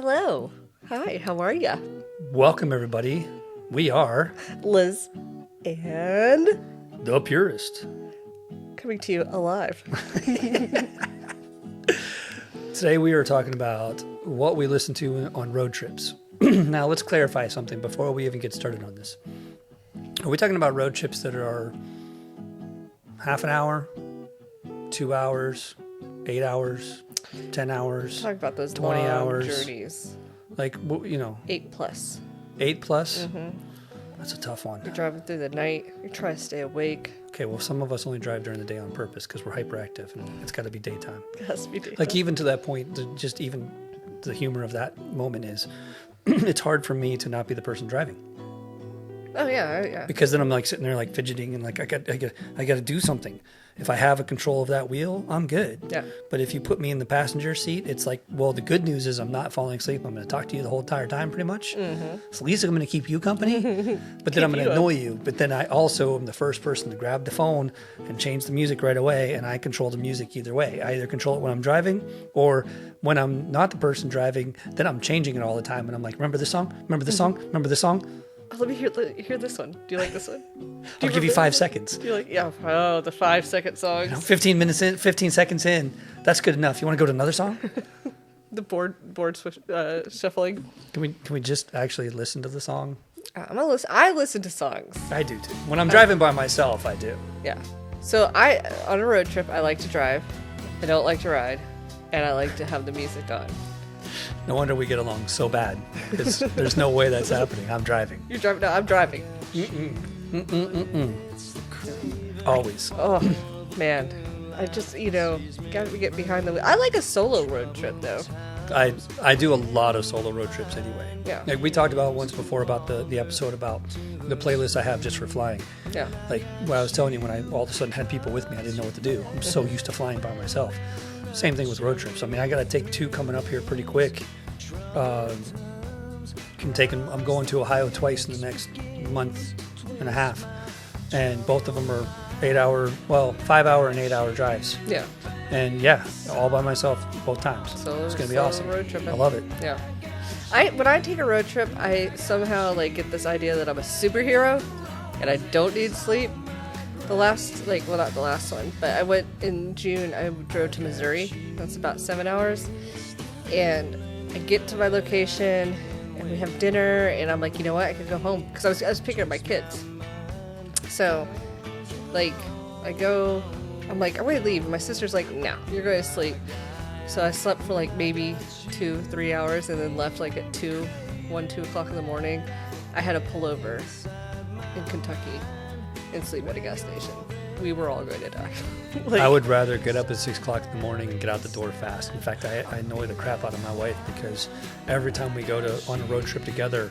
Hello. Hi, how are ya? Welcome, everybody. We are Liz and the Purist. coming to you alive. Today we are talking about what we listen to on road trips. Now, let's clarify something before we even get started on this. Are we talking about road trips that are half an hour, 2 hours, 8 hours, 10 hours, Talk about those 20 long hours, journeys. like, 8+. 8 plus? Mm-hmm. That's a tough one. You're driving through the night. You're trying to stay awake. Okay, well, some of us only drive during the day on purpose because we're hyperactive and it's got to be daytime. It has to be daytime. Like, even to that point, just even the humor of that moment is it's hard for me to not be the person driving. Oh, yeah. Because then I'm like sitting there like fidgeting and like I got to do something. If I have a control of that wheel, I'm good. Yeah. But if you put me in the passenger seat, it's like, well, the good news is I'm not falling asleep. I'm going to talk to you the whole entire time pretty much. Mm-hmm. So at least I'm going to keep you company, but then I'm going to annoy you. But then I also am the first person to grab the phone and change the music right away. And I control the music either way. I either control it when I'm driving or when I'm not the person driving, then I'm changing it all the time. And I'm like, remember this song? Remember this song? Remember this song? Oh, let me hear this one. Do you like this one? I'll give you 5 seconds. You're like, yeah. Oh, the 5-second songs. 15 seconds in. That's good enough. You want to go to another song? The board shuffling. Can we just actually listen to the song? I listen to songs. I do too. When I'm driving by myself, I do. Yeah. So on a road trip, I like to drive. I don't like to ride, and I like to have the music on. No wonder we get along so bad, because there's no way that's happening. I'm driving. You're driving? No, I'm driving. Always. Oh, man. I just, gotta get behind the wheel. I like a solo road trip, though. I do a lot of solo road trips anyway. Yeah. Like we talked about once before about the episode about the playlist I have just for flying. Yeah. Like what I was telling you, when I all of a sudden had people with me, I didn't know what to do. I'm so used to flying by myself. Same thing with road trips. I mean, I got to take 2 coming up here pretty quick. I'm going to Ohio twice in the next month and a half, and both of them are 5-hour and 8-hour drives. Yeah. And yeah, all by myself both times. So it's gonna be awesome. Road tripping. I love it. Yeah. When I take a road trip, I somehow get this idea that I'm a superhero, and I don't need sleep. Not the last one, but I went in June. I drove to Missouri. That's about 7 hours, and I get to my location, and we have dinner, and I'm like, you know what? I could go home because I was picking up my kids. So, I go. I'm like, I'm ready to leave. And my sister's like, no, you're going to sleep. So I slept for maybe 2-3 hours, and then left at 2 o'clock in the morning. I had to pull over in Kentucky and sleep at a gas station. We were all going to die. I would rather get up at 6 o'clock in the morning and get out the door fast. In fact, I annoy the crap out of my wife because every time we go on a road trip together,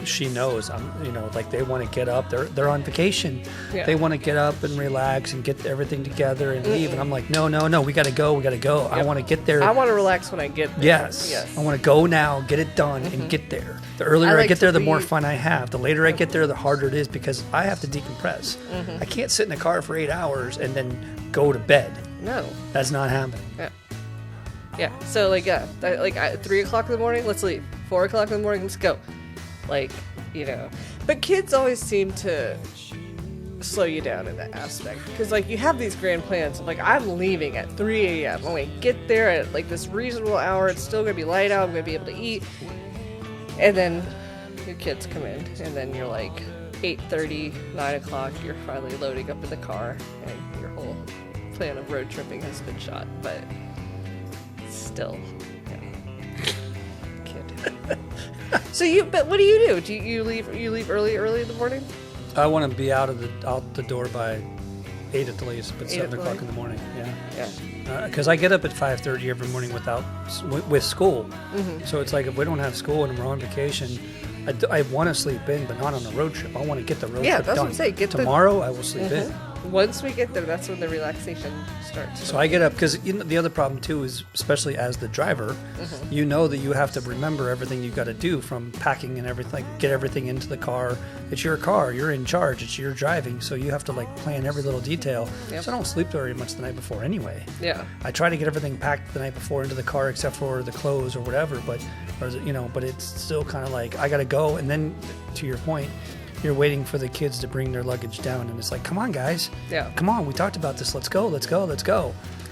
she knows they want to get up. They're on vacation. Yeah. They want to get up and relax and get everything together and leave. And I'm like, no, we got to go. Yep. I want to get there. I want to relax when I get there. Yes. I want to go now, get it done, and get there. The earlier I get there, the more fun I have. The later I get there, the harder it is because I have to decompress. I can't sit in a car for 8 hours and then go to bed. No. That's not happening. Yeah. Yeah. So 3 o'clock in the morning, let's leave. 4 o'clock in the morning, let's go. But kids always seem to slow you down in that aspect. Because, you have these grand plans of, I'm leaving at 3 a.m. I'm going to get there at, this reasonable hour. It's still going to be light out. I'm going to be able to eat. And then your kids come in. And then you're 8:30, 9 o'clock. You're finally loading up in the car. And your whole plan of road tripping has been shot. But still, kid. But what do you do? Do you leave early in the morning? I want to be out the door by 8 at the least, but 7 o'clock in the morning. Yeah. Because I get up at 5:30 every morning with school. Mm-hmm. So it's if we don't have school and we're on vacation, I want to sleep in, but not on a road trip. I want to get the road trip done. Yeah, that's what I'm saying. Tomorrow I will sleep in. Once we get there, that's when the relaxation starts. So I get up because the other problem too is, especially as the driver, you know that you have to remember everything you got to do, from packing and everything, get everything into the car. It's your car, you're in charge, it's your driving, so you have to like plan every little detail. Yep. So I don't sleep very much the night before anyway. Yeah. I try to get everything packed the night before into the car except for the clothes or whatever, but it's still kind of like I got to go, and then to your point, you're waiting for the kids to bring their luggage down, and it's like, come on, guys. Yeah. Come on, we talked about this. Let's go.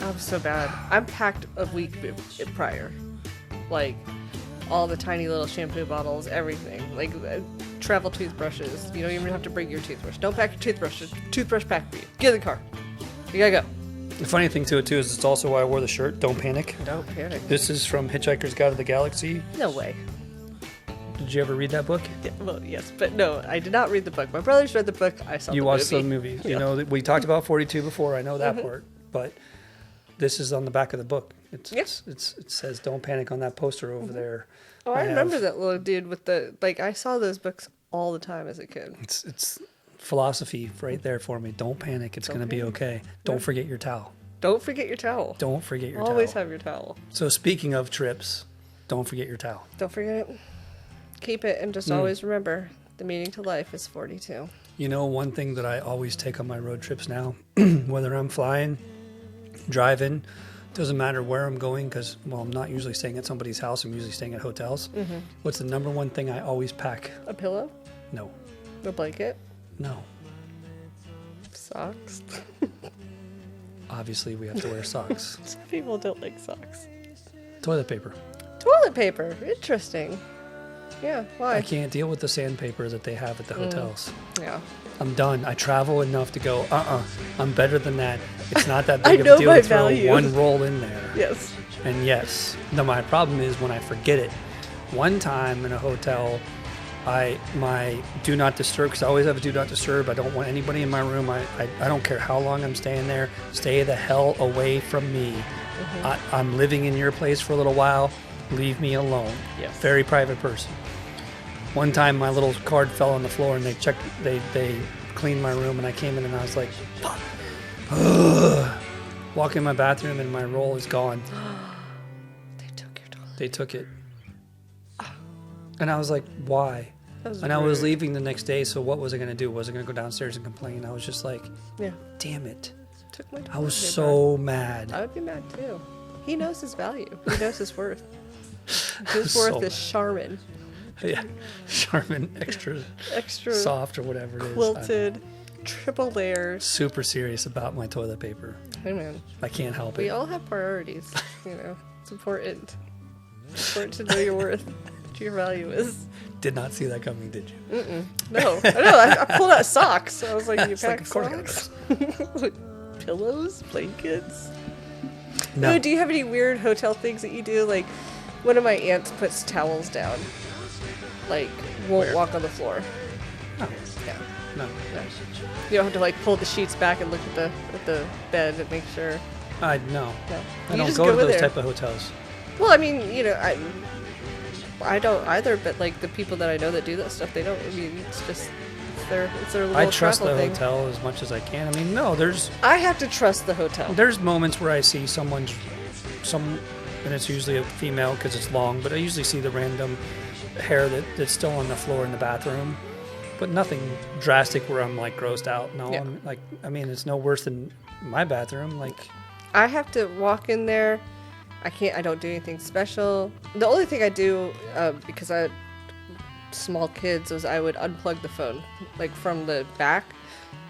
I'm so bad. I'm packed a week prior. Like, all the tiny little shampoo bottles, everything. Like, travel toothbrushes. You don't even have to bring your toothbrush. Don't pack your toothbrush. Toothbrush packed for you. Get in the car. You gotta go. The funny thing to it, too, is it's also why I wore the shirt, Don't Panic. Don't panic. This is from Hitchhiker's Guide to the Galaxy. No way. Did you ever read that book? Yeah, well, yes, but no, I did not read the book. My brothers read the book. I saw the movie. You watched the movie. Yeah. You know, we talked about 42 before. I know that part. But this is on the back of the book. It says Don't Panic on that poster over there. Oh, I remember that little dude with the, like, I saw those books all the time as a kid. It's philosophy right there for me. Don't panic. It's going to be okay. Don't forget your towel. Don't forget your towel. Don't forget your towel. Always have your towel. So speaking of trips, don't forget your towel. Don't forget it. Keep it, and just always remember, the meaning to life is 42. You know, one thing that I always take on my road trips now, whether I'm flying, driving, doesn't matter where I'm going, because, well, I'm not usually staying at somebody's house. I'm usually staying at hotels. What's the number one thing I always pack? A pillow? No. A blanket? No. Socks? Obviously, we have to wear socks. Some people don't like socks. Toilet paper. Toilet paper. Interesting. Yeah, why? I can't deal with the sandpaper that they have at the hotels. Yeah. I'm done. I travel enough to go, I'm better than that. It's not that I big of know a deal my to throw value. one roll in there. Yes. And yes. No, my problem is when I forget it. One time in a hotel, my do not disturb, because I always have a do not disturb. I don't want anybody in my room. I don't care how long I'm staying there. Stay the hell away from me. I'm living in your place for a little while. Leave me alone. Yes. Very private person. One time my little card fell on the floor, and they cleaned my room, and I came in and I was like, fuck. Walk in my bathroom and my roll is gone. They took your toilet. They took it. And I was like, why? And I rude. was leaving the next day, so what was I going to do? Was I going to go downstairs and complain? I was just like, Yeah. damn it. Took my toilet I was paper. so mad. I would be mad too. He knows his value. He knows his worth. His So worth is Charmin. Yeah. Charmin extra Extra soft or whatever it is. quilted, triple layers. Super serious about my toilet paper. Hey man, I can't help it. we all have priorities. You know, it's important. It's important to know your worth, what your value is. Did not see that coming, did you? No, I know. I pulled out socks. I was like, you It's like, pack of course I socks? Like, pillows, blankets. No. Ooh, do you have any weird hotel things that you do? Like, one of my aunts puts towels down. Like, won't Where? walk on the floor. No. Yeah. No. No. You don't have to like pull the sheets back and look at the bed and make sure. No. No. I You don't just go to in those there. type of hotels. Well, I mean, you know, I don't either. But like the people that I know that do that stuff, they don't. I mean, it's just it's their little I trust the travel thing. hotel as much as I can. I mean, no, there's I have to trust the hotel. moments where I see and it's usually a female because it's long, but I usually see the random hair that's still on the floor in the bathroom, but nothing drastic where I'm like grossed out. No, Yeah. I'm like, I mean, it's no worse than my bathroom. Like, I have to walk in there. I don't do anything special. The only thing I do, because I had small kids, was I would unplug the phone, like from the back,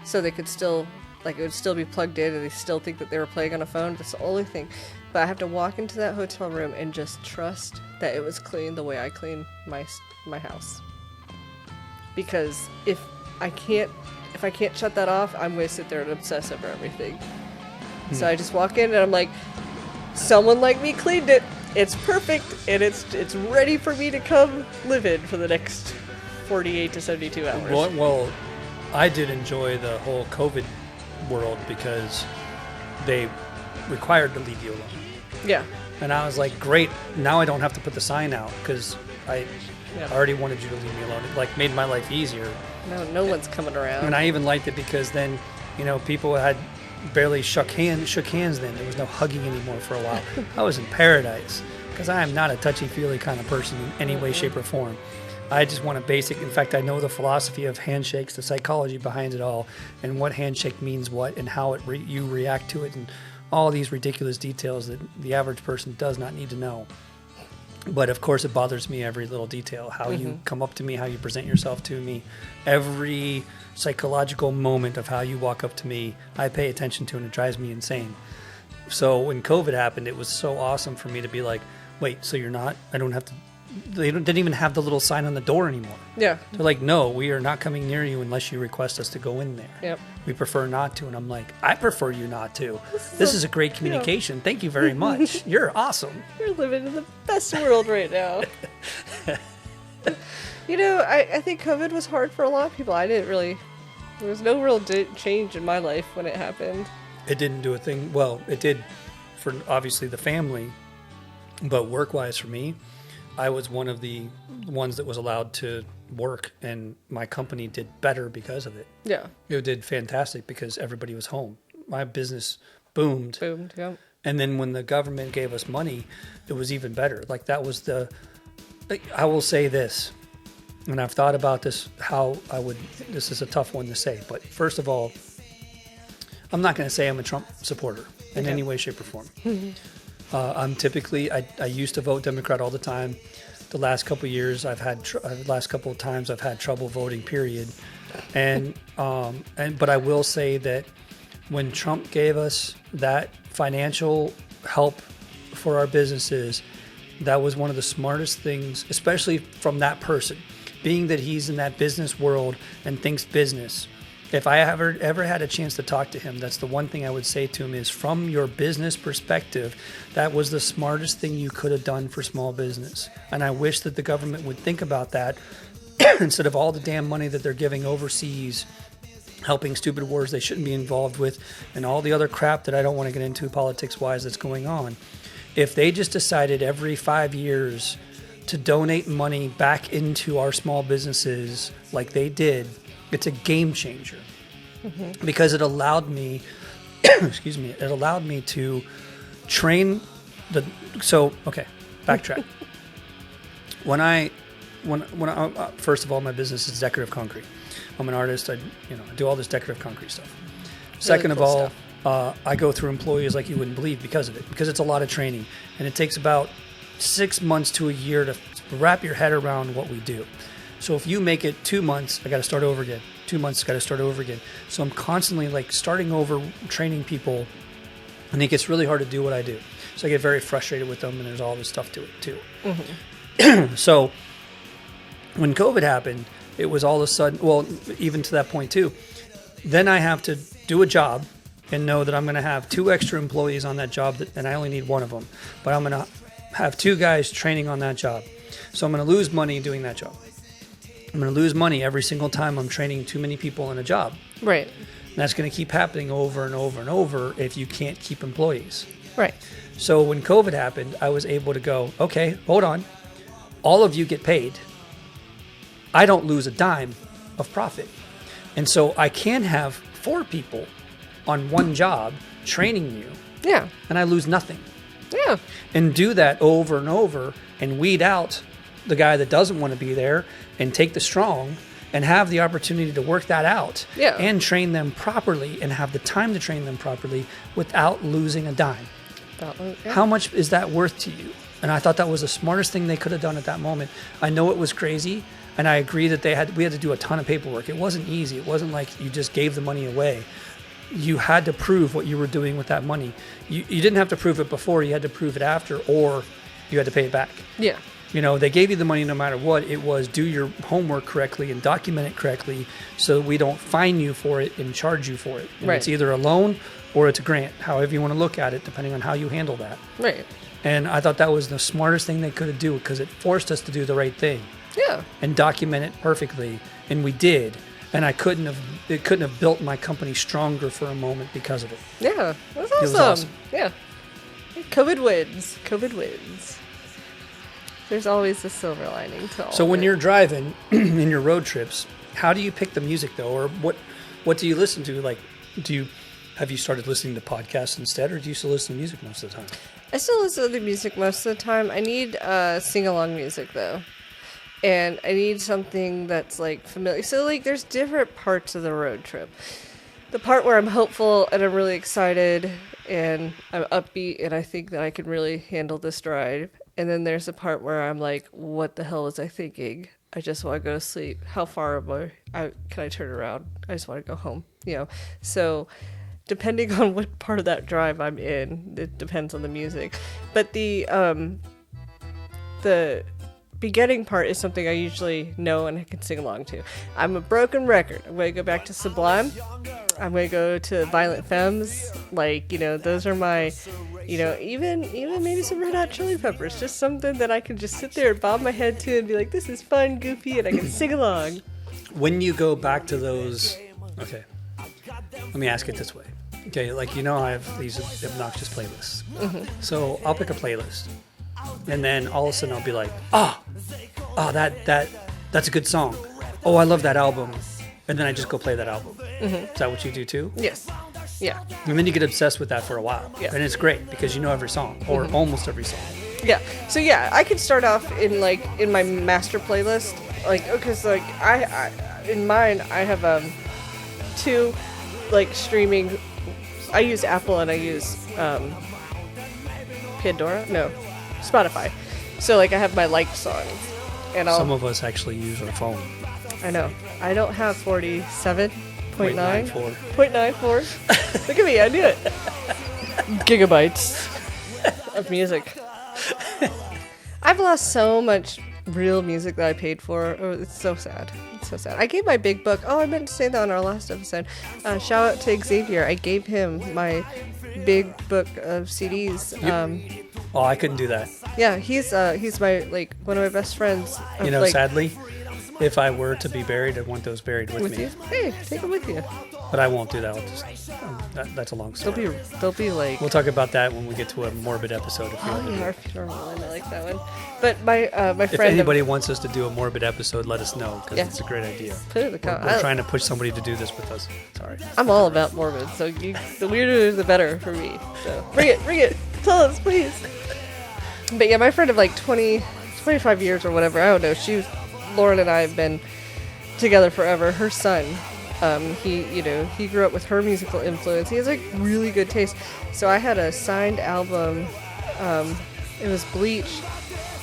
so they could still, like it would still be plugged in and they still think that they were playing on a phone. That's the only thing. But I have to walk into that hotel room and just trust that it was clean the way I clean my house. Because if I can't shut that off, I'm going to sit there and obsess over everything. So I just walk in and I'm like, someone like me cleaned it. It's perfect, and it's ready for me to come live in for the next 48 to 72 hours. well, I did enjoy the whole COVID world because they required to leave you alone. Yeah. And I was like, great, now I don't have to put the sign out because I already wanted you to leave me alone. It like made my life easier. No one's coming around. And I even liked it because then You know, people had barely shook hands then. There was no hugging anymore for a while. I was in paradise because I am not a touchy-feely kind of person in any way, shape, or form. I just want a basic. In fact, I know the philosophy of handshakes, the psychology behind it all, and what handshake means what, and how you react to it, and all these ridiculous details that the average person does not need to know. But of course, it bothers me every little detail. How you come up to me, how you present yourself to me, every psychological moment of how you walk up to me, I pay attention to, and it drives me insane. So when COVID happened, it was so awesome for me to be like, wait, so you're not? I don't have to. Didn't even have the little sign on the door anymore. Yeah. They're like, no, we are not coming near you unless you request us to go in there. Yep. We prefer not to. And I'm like, I prefer you not to. This is a great communication. Yeah. Thank you very much. You're awesome. You're living in the best world right now. You know, I think COVID was hard for a lot of people. There was no real change in my life when it happened. It didn't do a thing. Well, it did for obviously the family, but work-wise for me, I was one of the ones that was allowed to work, and my company did better because of it. Yeah. It did fantastic because everybody was home. My business boomed. Yeah. And then when the government gave us money, it was even better. Like that was I will say this, and I've thought about this, this is a tough one to say, but first of all, I'm not going to say I'm a Trump supporter in any way, shape, or form. I'm typically, I used to vote Democrat all the time. The last couple of years, last couple of times I've had trouble voting, period. But I will say that when Trump gave us that financial help for our businesses, that was one of the smartest things, especially from that person, being that he's in that business world and thinks business. If I ever had a chance to talk to him, that's the one thing I would say to him is, from your business perspective, that was the smartest thing you could have done for small business. And I wish that the government would think about that instead of all the damn money that they're giving overseas, helping stupid wars they shouldn't be involved with, and all the other crap that I don't want to get into politics-wise that's going on. If they just decided every 5 years to donate money back into our small businesses like they did, it's a game changer. Because it allowed me, it allowed me to train backtrack. First of all, my business is decorative concrete. I'm an artist. I do all this decorative concrete stuff. Second of all, I go through employees like you wouldn't believe because of it, because it's a lot of training, and it takes about 6 months to a year to wrap your head around what we do. So if you make it 2 months, I got to start over again. 2 months, got to start over again. So I'm constantly starting over, training people, and it gets really hard to do what I do. So I get very frustrated with them, and there's all this stuff to it too. So when COVID happened, it was all of a sudden, well, even to that point too, then I have to do a job and know that I'm going to have 2 extra employees on that job, and I only need one of them. But I'm going to have 2 guys training on that job. So I'm going to lose money doing that job. I'm going to lose money every single time I'm training too many people in a job. Right. And that's going to keep happening over and over and over if you can't keep employees. Right. So when COVID happened, I was able to go, okay, hold on. All of you get paid. I don't lose a dime of profit. And so I can have 4 people on one job training you. Yeah. And I lose nothing. Yeah. And do that over and over and weed out the guy that doesn't want to be there and take the strong and have the opportunity to work that out and train them properly and have the time to train them properly without losing a dime. How much is that worth to you? And I thought that was the smartest thing they could have done at that moment. I know it was crazy, and I agree that we had to do a ton of paperwork. It wasn't easy. It wasn't like you just gave the money away. You had to prove what you were doing with that money. You didn't have to prove it before. You had to prove it after, or you had to pay it back. Yeah. They gave you the money no matter what. It was do your homework correctly and document it correctly so we don't fine you for it and charge you for it. And it's either a loan or it's a grant, however you want to look at it, depending on how you handle that. Right. And I thought that was the smartest thing they could have do because it forced us to do the right thing. Yeah. And document it perfectly. And we did. And it couldn't have built my company stronger for a moment because of it. Yeah. That's awesome. It was awesome. Yeah. COVID wins. There's always a silver lining to all. So when you're driving in your road trips, how do you pick the music though, or what do you listen to? Like, Have you started listening to podcasts instead, or do you still listen to music most of the time? I still listen to the music most of the time. I need sing-along music, though. And I need something that's, like, familiar. So, like, there's different parts of the road trip. The part where I'm hopeful and I'm really excited and I'm upbeat and I think that I can really handle this drive. And then there's the part where I'm like, what the hell was I thinking? I just want to go to sleep. How far am I? Can I turn around? I just want to go home. So depending on what part of that drive I'm in, it depends on the music. But the beginning part is something I usually know and I can sing along to. I'm a broken record. I'm going to go back to Sublime. I'm going to go to Violent Femmes. Like, those are my, even maybe some Red Hot Chili Peppers. Just something that I can just sit there and bob my head to and be like, this is fun, goofy, and I can sing along. When you go back to those, okay, let me ask it this way. Okay, like, I have these obnoxious playlists. Mm-hmm. So I'll pick a playlist. And then all of a sudden I'll be like, that's a good song. Oh, I love that album. And then I just go play that album. Mm-hmm. Is that what you do too? Yes. Yeah. And then you get obsessed with that for a while. Yeah. And it's great because you know every song or almost every song. Yeah. So yeah, I could start off in my master playlist. Because I in mine I have 2 streaming. I use Apple and I use Pandora. No. Spotify. So I have my liked songs, and some of us actually use our phone. I know. I don't have 47.9. 0.94. Look at me, I knew it. Gigabytes of music. I've lost so much real music that I paid for. Oh, it's so sad. It's so sad. I gave my big book. Oh, I meant to say that on our last episode. Shout out to Xavier. I gave him my big book of CDs. Oh, I couldn't do that. Yeah, he's my one of my best friends. Sadly, if I were to be buried, I'd want those buried with me. You? Hey, take them with you. But I won't do that. I'll just that's a long story. They'll be like. We'll talk about that when we get to a morbid episode. Our funeral one. I like that one. But my friend. If anybody wants us to do a morbid episode, let us know because it's a great idea. Put it in the comments. We're trying to push somebody to do this with us. Sorry. I'm all about morbid, so the weirder the better for me. So bring it. Tell us, please. But yeah, my friend of 25 years or whatever, I don't know. Lauren and I have been together forever. Her son, he grew up with her musical influence. He has really good taste. So I had a signed album. It was Bleach,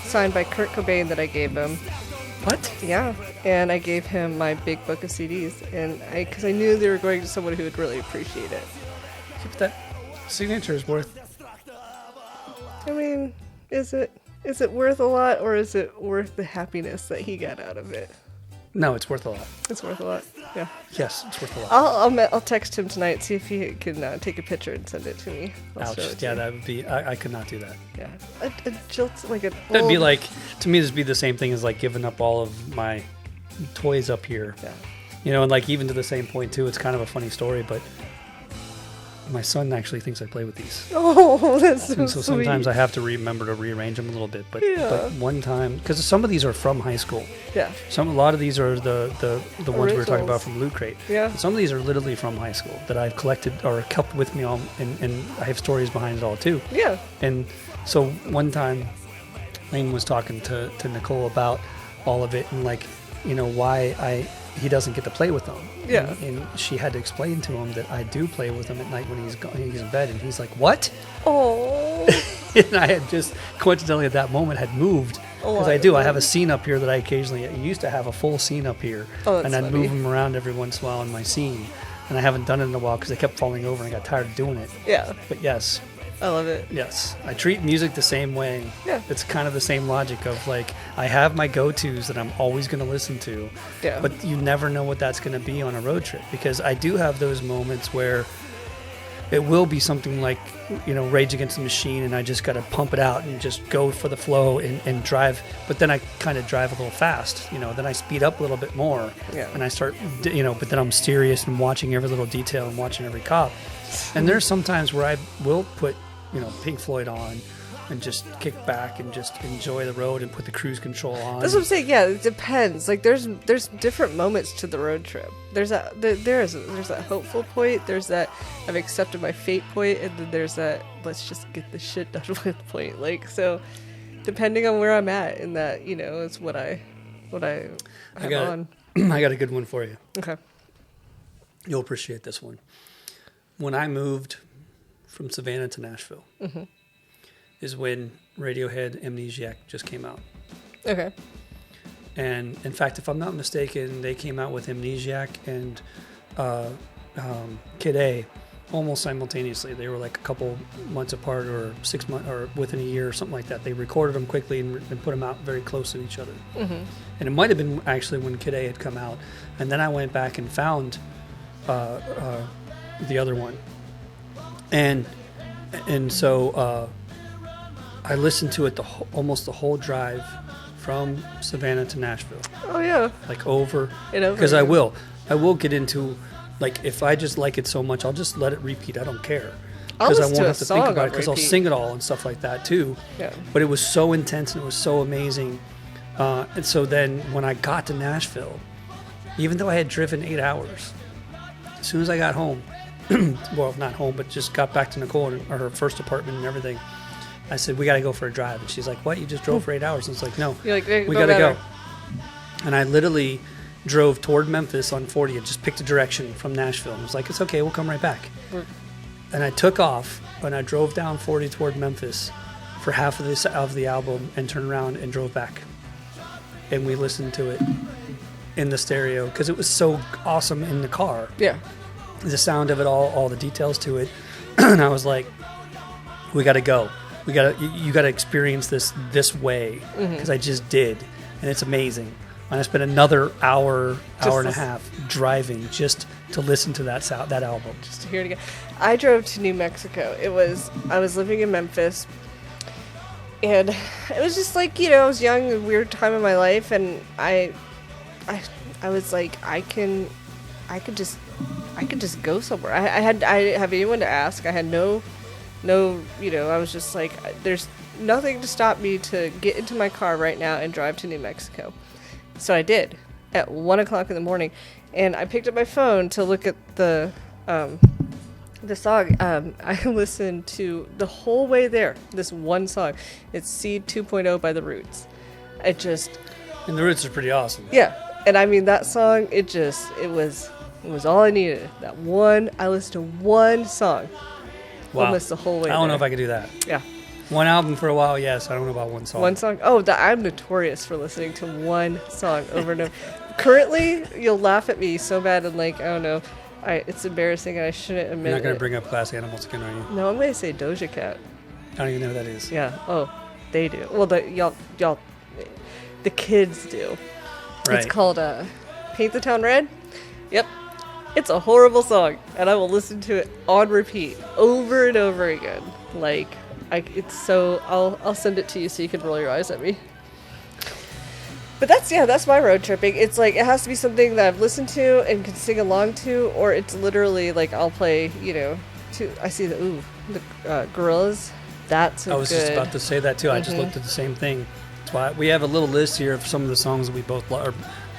signed by Kurt Cobain that I gave him. What? Yeah, and I gave him my big book of CDs, and because I knew they were going to someone who would really appreciate it. That signature is worth. I mean, is it worth a lot, or is it worth the happiness that he got out of it? No, it's worth a lot. It's worth a lot. Yeah. Yes, it's worth a lot. I'll text him tonight, see if he can take a picture and send it to me. Ouch. Yeah, that would be. I could not do that. Yeah. A jilt That'd be like, to me, this would be the same thing as giving up all of my toys up here. Yeah. And even to the same point too. It's kind of a funny story, but my son actually thinks I play with these. Oh, that's so so sometimes I have to remember to rearrange them a little bit. But one time, because some of these are from high school. Yeah. A lot of these are the ones we were talking about from Loot Crate. Yeah. Some of these are literally from high school that I've collected or kept with me all, and I have stories behind it all too. Yeah. And so one time, Lane was talking to Nicole about all of it and why he doesn't get to play with them. Yeah. And she had to explain to him that I do play with him at night when he's in bed, and he's like, "What?" Oh. And I had just coincidentally at that moment had moved because I do. I have a scene up here that I used to have a full scene up here, and I'd move them around every once in a while in my scene, and I haven't done it in a while because they kept falling over and I got tired of doing it. Yeah. But yes. I love it. Yes. I treat music the same way. Yeah. It's kind of the same logic of I have my go-tos that I'm always going to listen to. Yeah. But you never know what that's going to be on a road trip because I do have those moments where it will be something like, Rage Against the Machine and I just got to pump it out and just go for the flow and drive. But then I kind of drive a little fast, then I speed up a little bit more. Yeah. And I start, but then I'm serious and watching every little detail and watching every cop. And there's some times where I will put Pink Floyd on and just kick back and just enjoy the road and put the cruise control on. That's what I'm saying. Yeah, it depends. Like there's different moments to the road trip. There's that hopeful point. There's that I've accepted my fate point, and then there's that let's just get the shit done with point. Like so, depending on where I'm at in that, is what I have on. I got a good one for you. Okay. You'll appreciate this one. When I moved from Savannah to Nashville, is when Radiohead Amnesiac just came out. Okay. And in fact, if I'm not mistaken, they came out with Amnesiac and Kid A almost simultaneously. They were like a couple months apart, or 6 months, or within a year, or something like that. They recorded them quickly and put them out very close to each other. And it might have been actually when Kid A had come out. And then I went back and found the other one. And so I listened to it almost the whole drive from Savannah to Nashville. Oh yeah. Like over and over. Because I will get into, like, if I just like it so much, I'll just let it repeat. I don't care. Because I won't have to think about it, because I'll sing it all and stuff like that too. Yeah. But it was so intense and it was so amazing. And so then when I got to Nashville, even though I had driven 8 hours, as soon as I got home, well, not home, but just got back to Nicole and her first apartment and everything, I said, we got to go for a drive. And she's like, what? You just drove for 8 hours? And it's like, no, You're like, we got to go. And I literally drove toward Memphis on 40 and just picked a direction from Nashville. And I was like, it's okay, we'll come right back. And I took off and I drove down 40 toward Memphis for half of the album and turned around and drove back. And we listened to it in the stereo because it was so awesome in the car. Yeah. The sound of it all the details to it. And I was like, we got to go. You got to experience this way, because I just did, and it's amazing. And I spent another hour and a half driving just to listen to that album, just to hear it again. I drove to New Mexico. I was living in Memphis, and it was just like, I was young, a weird time in my life, and I was like, I could just go somewhere. I have anyone to ask. I had no, I was just like, there's nothing to stop me to get into my car right now and drive to New Mexico. So I did at 1 o'clock in the morning, and I picked up my phone to look at the song. I listened to the whole way there, this one song. It's Seed 2.0 by The Roots. And The Roots are pretty awesome. Yeah. And I mean, that song, it was all I needed. I listened to one song. Wow. Almost the whole way. I don't know if I could do that. Yeah. One album for a while, yes. I don't know about one song. One song? Oh, I'm notorious for listening to one song over and over. Currently, you'll laugh at me so bad, and like, I don't know. It's embarrassing and I shouldn't admit it. You're not going to bring up Glass Animals again, are you? No, I'm going to say Doja Cat. I don't even know who that is. Yeah. Oh, they do. Well, y'all, the kids do. Right. It's called Paint the Town Red. Yep. It's a horrible song, and I will listen to it on repeat over and over again. Like, I'll send it to you so you can roll your eyes at me. But that's my road tripping. It's like, it has to be something that I've listened to and can sing along to, or it's literally like I'll play, I see the Gorillas. That's I was just about to say that too. I just looked at the same thing. That's why we have a little list here of some of the songs that we both or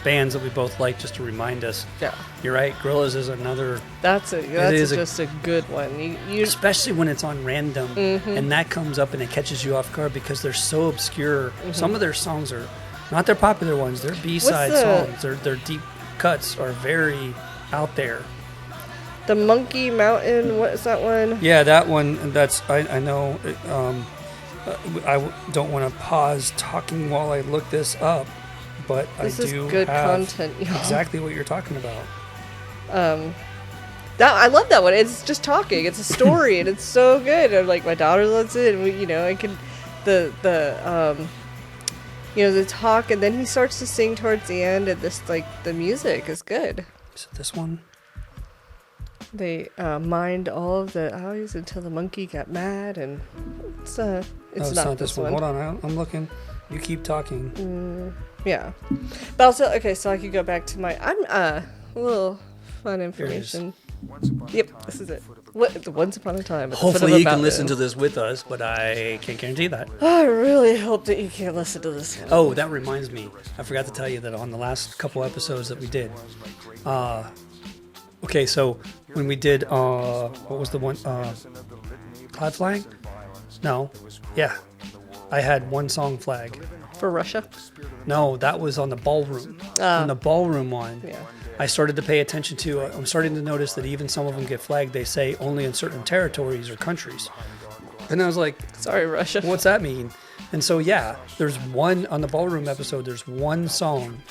bands that we both like, just to remind us. Yeah, you're right. Gorillas is another. That's just a good one. You especially when it's on random and that comes up and it catches you off guard because they're so obscure. Some of their songs are not their popular ones. They're B-side songs. Their deep cuts are very out there. The Monkey Mountain, what is that one? Yeah, that one. That's I know. I don't want to pause talking while I look this up, but this I is do good have content. Exactly what you're talking about. I love that one. It's just talking. It's a story, and it's so good. And like, my daughter loves it, and I can the talk, and then he starts to sing towards the end, and the music is good. Is it this one? They mined all of the alleys until the monkey got mad, and it's not this one. Hold on, I'm looking. You keep talking. Yeah, but also, okay, so I could go back to I'm a little fun information. Yep, this is it. Once upon a time. Hopefully you can listen to this with us, but I can't guarantee that. I really hope that you can't listen to this one. Oh, that reminds me. I forgot to tell you that on the last couple episodes that we did. Okay, so when we did, what was the one? Cloud Flying? No. Yeah. I had one song flag. For Russia? No, that was on the ballroom. On the ballroom one. Yeah. I started to pay attention to, I'm starting to notice that even some of them get flagged, they say only in certain territories or countries. And I was like, sorry, Russia. What's that mean? And so, yeah, there's one, on the ballroom episode, there's one song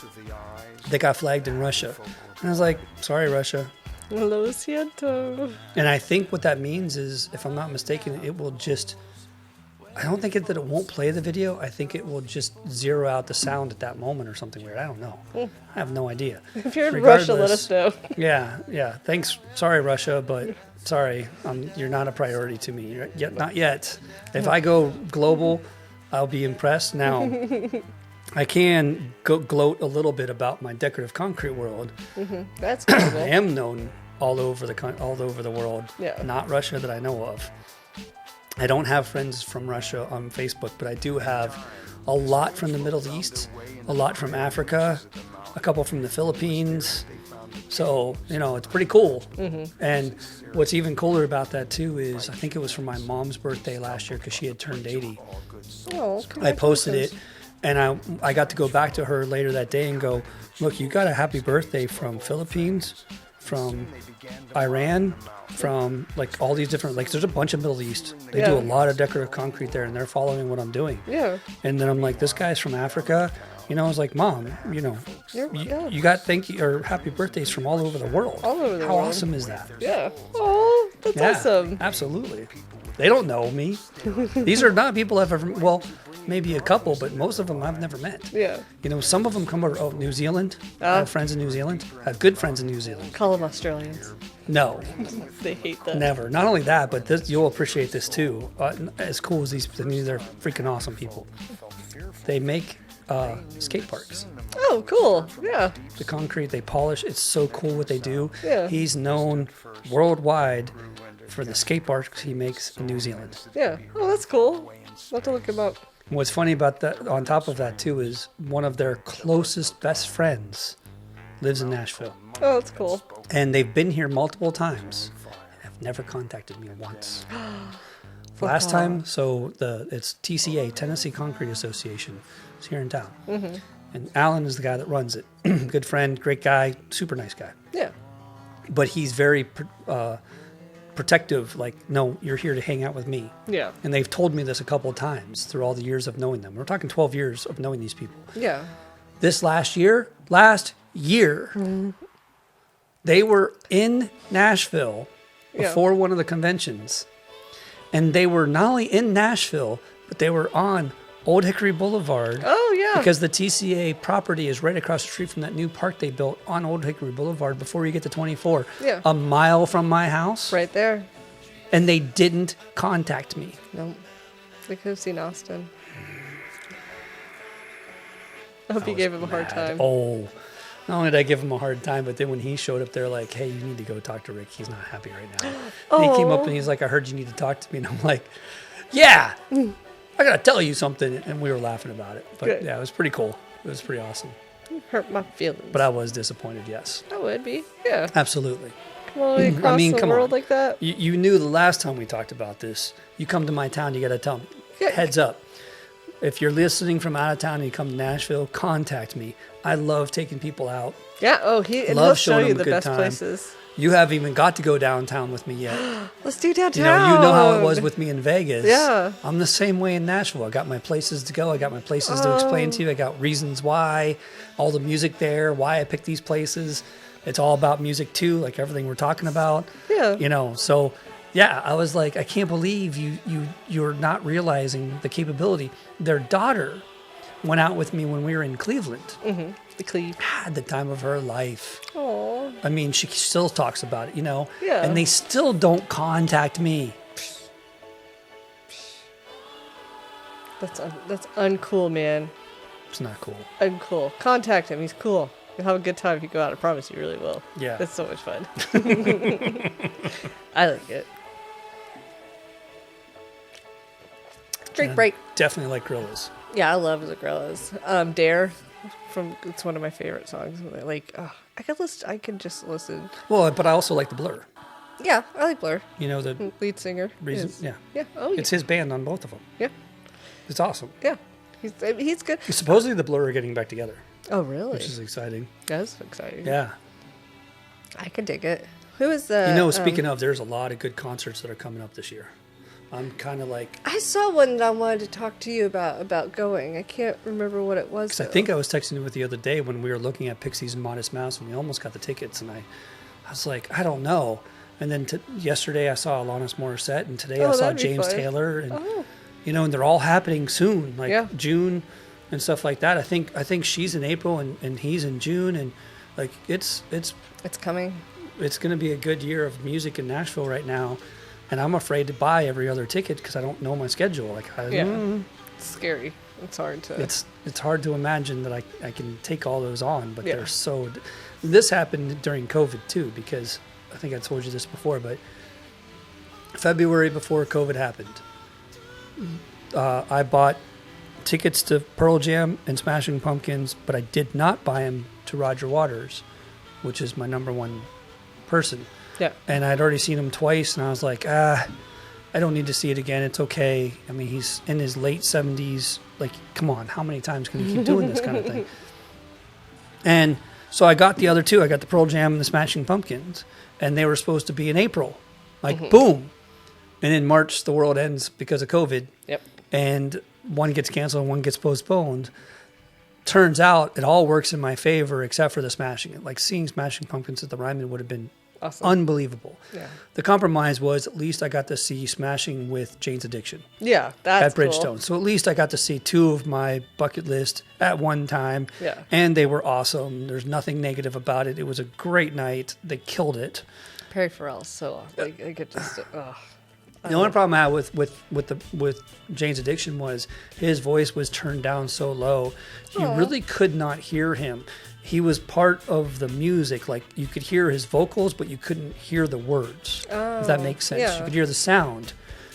that got flagged in Russia. And I was like, sorry, Russia. Lo siento. And I think what that means is, if I'm not mistaken, it will just, I don't think that it won't play the video. I think it will just zero out the sound at that moment or something weird. I don't know. I have no idea. If you're in Russia, let us know. Yeah. Thanks. Sorry, Russia, but sorry, you're not a priority to me. Not yet. If I go global, I'll be impressed. Now, I can gloat a little bit about my decorative concrete world. That's cool. I am known all over the world. Yeah. Not Russia that I know of. I don't have friends from Russia on Facebook, but I do have a lot from the Middle East, a lot from Africa, a couple from the Philippines. So, it's pretty cool. And what's even cooler about that, too, is I think it was for my mom's birthday last year because she had turned 80. Oh, I posted it, and I got to go back to her later that day and go, look, you got a happy birthday from Philippines, from Iran, from like all these different, like there's a bunch of Middle East. They do a lot of decorative concrete there, and they're following what I'm doing. Yeah. And then I'm like, this guy's from Africa. I was like, Mom, you got thank you or happy birthdays from all over the world. All over the world. How awesome is that? Yeah. Oh, that's awesome. Absolutely. They don't know me. These are not people I've ever, well, maybe a couple, but most of them I've never met. Yeah. Some of them come over, New Zealand. I have friends in New Zealand. I have good friends in New Zealand. Call them Australians. No. They hate that. Never. Not only that, but you'll appreciate this too. As cool as they're freaking awesome people. They make skate parks. Oh, cool. Yeah. The concrete, they polish. It's so cool what they do. Yeah. He's known worldwide for the skate parks he makes in New Zealand. Yeah. Oh, that's cool. I'll have to look him up. What's funny about that, on top of that too, is one of their closest best friends lives in Nashville. Oh, that's cool. And they've been here multiple times and have never contacted me once. Last time, it's TCA, Tennessee Concrete Association. It's here in town. And Alan is the guy that runs it. Good friend, great guy, super nice guy. Yeah. But he's very protective, like, no, you're here to hang out with me. Yeah. And they've told me this a couple of times through all the years of knowing them. We're talking 12 years of knowing these people. Yeah. This last year, they were in Nashville before one of the conventions. And they were not only in Nashville, but they were on Old Hickory Boulevard. Oh, yeah. Because the TCA property is right across the street from that new park they built on Old Hickory Boulevard before you get to 24. Yeah. A mile from my house. Right there. And they didn't contact me. Nope. They could have seen Austin. I hope you gave him a hard time. Oh, not only did I give him a hard time, but then when he showed up, they're like, hey, you need to go talk to Rick. He's not happy right now. And he came up and he's like, I heard you need to talk to me. And I'm like, yeah, I got to tell you something. And we were laughing about it. But Good. yeah, it was pretty cool. It was pretty awesome. Hurt my feelings. But I was disappointed, yes. I would be. Yeah. Absolutely. Come all the way across the world like that. You knew the last time we talked about this. You come to my town, you got to tell me. Yeah. Heads up. If you're listening from out of town and you come to Nashville, contact me. I love taking people out. Yeah. Oh, he'll show you the best places. You haven't even got to go downtown with me yet. Let's do downtown. You know how it was with me in Vegas. Yeah. I'm the same way in Nashville. I got my places to go. I got my places to explain to you. I got reasons why, all the music there, why I picked these places. It's all about music too, like everything we're talking about. Yeah. So yeah, I was like, I can't believe you're not realizing the capability. Their daughter went out with me when we were in Cleveland. Mm-hmm. The Cleve. Had the time of her life. Oh. I mean, she still talks about it, Yeah. And they still don't contact me. That's uncool, man. It's not cool. Uncool. Contact him. He's cool. You'll have a good time if you go out. I promise you really will. Yeah. It's so much fun. I like it. Drink break. Definitely like Gorillas. Yeah, I love the Gorillas. Dare it's one of my favorite songs. Like, I could just listen. Well, but I also like the Blur. Yeah, I like Blur. You know, the Lead singer. reason. Is. Yeah. Yeah. Oh, yeah. It's his band on both of them. Yeah. It's awesome. Yeah. He's good. Supposedly the Blur are getting back together. Oh, really? Which is exciting. That's exciting. Yeah. I can dig it. Who is the... You know, speaking of, there's a lot of good concerts that are coming up this year. I'm kind of like... I saw one that I wanted to talk to you about going. I can't remember what it was. Because I think I was texting you with the other day when we were looking at Pixies and Modest Mouse, and we almost got the tickets, and I was like, I don't know. And then yesterday I saw Alanis Morissette, and today I saw James Taylor, and you know, and they're all happening soon, like June and stuff like that. I think she's in April and he's in June, and like it's coming. It's going to be a good year of music in Nashville right now, and I'm afraid to buy every other ticket because I don't know my schedule. Like, It's scary. It's hard to. It's hard to imagine that I can take all those on, but they're so. This happened during COVID too, because I think I told you this before, but February before COVID happened, I bought tickets to Pearl Jam and Smashing Pumpkins, but I did not buy them to Roger Waters, which is my number one person. Yeah. And I'd already seen him twice, and I was like, I don't need to see it again. It's okay. I mean, he's in his late 70s. Like, come on, how many times can he keep doing this kind of thing? And so I got the other two. I got the Pearl Jam and the Smashing Pumpkins, and they were supposed to be in April. Like, boom. And in March, the world ends because of COVID. Yep. And one gets canceled and one gets postponed. Turns out it all works in my favor except for the Smashing. Like, seeing Smashing Pumpkins at the Ryman would have been unbelievable. Yeah. The compromise was at least I got to see Smashing with Jane's Addiction. Yeah, that's at Bridgestone. cool. So at least I got to see two of my bucket list at one time. Yeah. And they were awesome. There's nothing negative about it. It was a great night. They killed it. Perry Farrell's so like I could just The only problem I had with Jane's Addiction was his voice was turned down so low. You really could not hear him. He was part of the music. Like, you could hear his vocals, but you couldn't hear the words. If that makes sense. Yeah. You could hear the sound,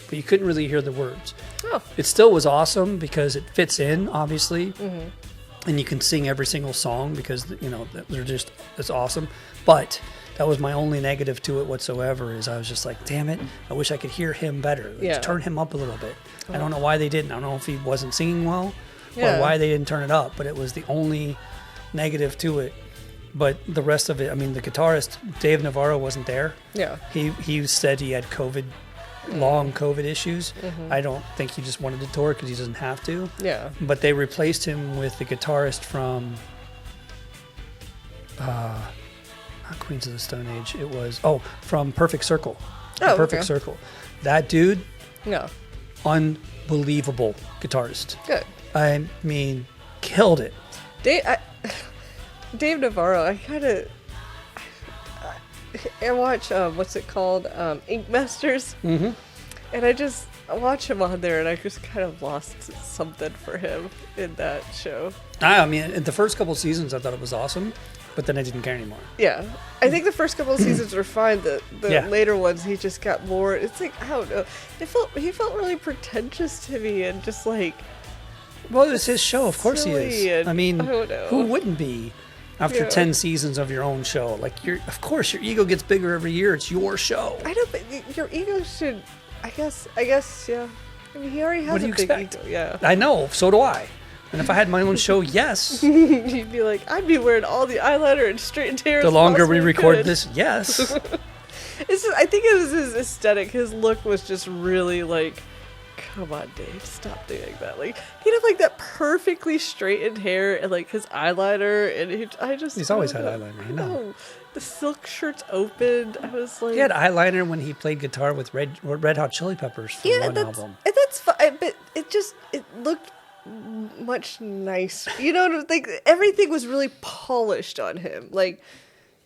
but you couldn't really hear the words. Oh. It still was awesome because it fits in, obviously. Mm-hmm. And you can sing every single song because, you know, it's awesome. But that was my only negative to it whatsoever, is I was just like, damn it, I wish I could hear him better. Let's turn him up a little bit. I don't know why they didn't. I don't know if he wasn't singing well or why they didn't turn it up, but it was the only negative to it. But the rest of it, I mean, the guitarist, Dave Navarro, wasn't there. Yeah. He said he had long COVID issues. Mm-hmm. I don't think he just wanted to tour because he doesn't have to. Yeah. But they replaced him with the guitarist from... not Queens of the Stone Age. It was from Perfect Circle. Perfect Circle. That dude. No. Unbelievable guitarist. Good. I mean, killed it. Dave Navarro. I watch what's it called, Ink Masters. Mm-hmm. And I watch him on there, and I just kind of lost something for him in that show. I mean, in the first couple seasons, I thought it was awesome. But then I didn't care anymore. Yeah. I think the first couple of seasons were fine. The later ones, he just got more... It's like, I don't know. He felt really pretentious to me and just like... Well, it's his show. Of course he is. I mean, I who wouldn't be after 10 seasons of your own show? Like, of course, your ego gets bigger every year. It's your show. I know, but your ego should... I guess, yeah. I mean, he already has a big ego. Yeah. I know. So do I. And if I had my own show, yes. You'd be like, I'd be wearing all the eyeliner and straightened hair. The longer we record this, yes. I think it was his aesthetic. His look was just really like, come on, Dave, stop doing that. Like, he'd have like that perfectly straightened hair and like his eyeliner, and he's always had eyeliner. You know. The silk shirts opened. I was like, he had eyeliner when he played guitar with Red Hot Chili Peppers for one album. And that's fine, but it looked much nice. You know, like everything was really polished on him. Like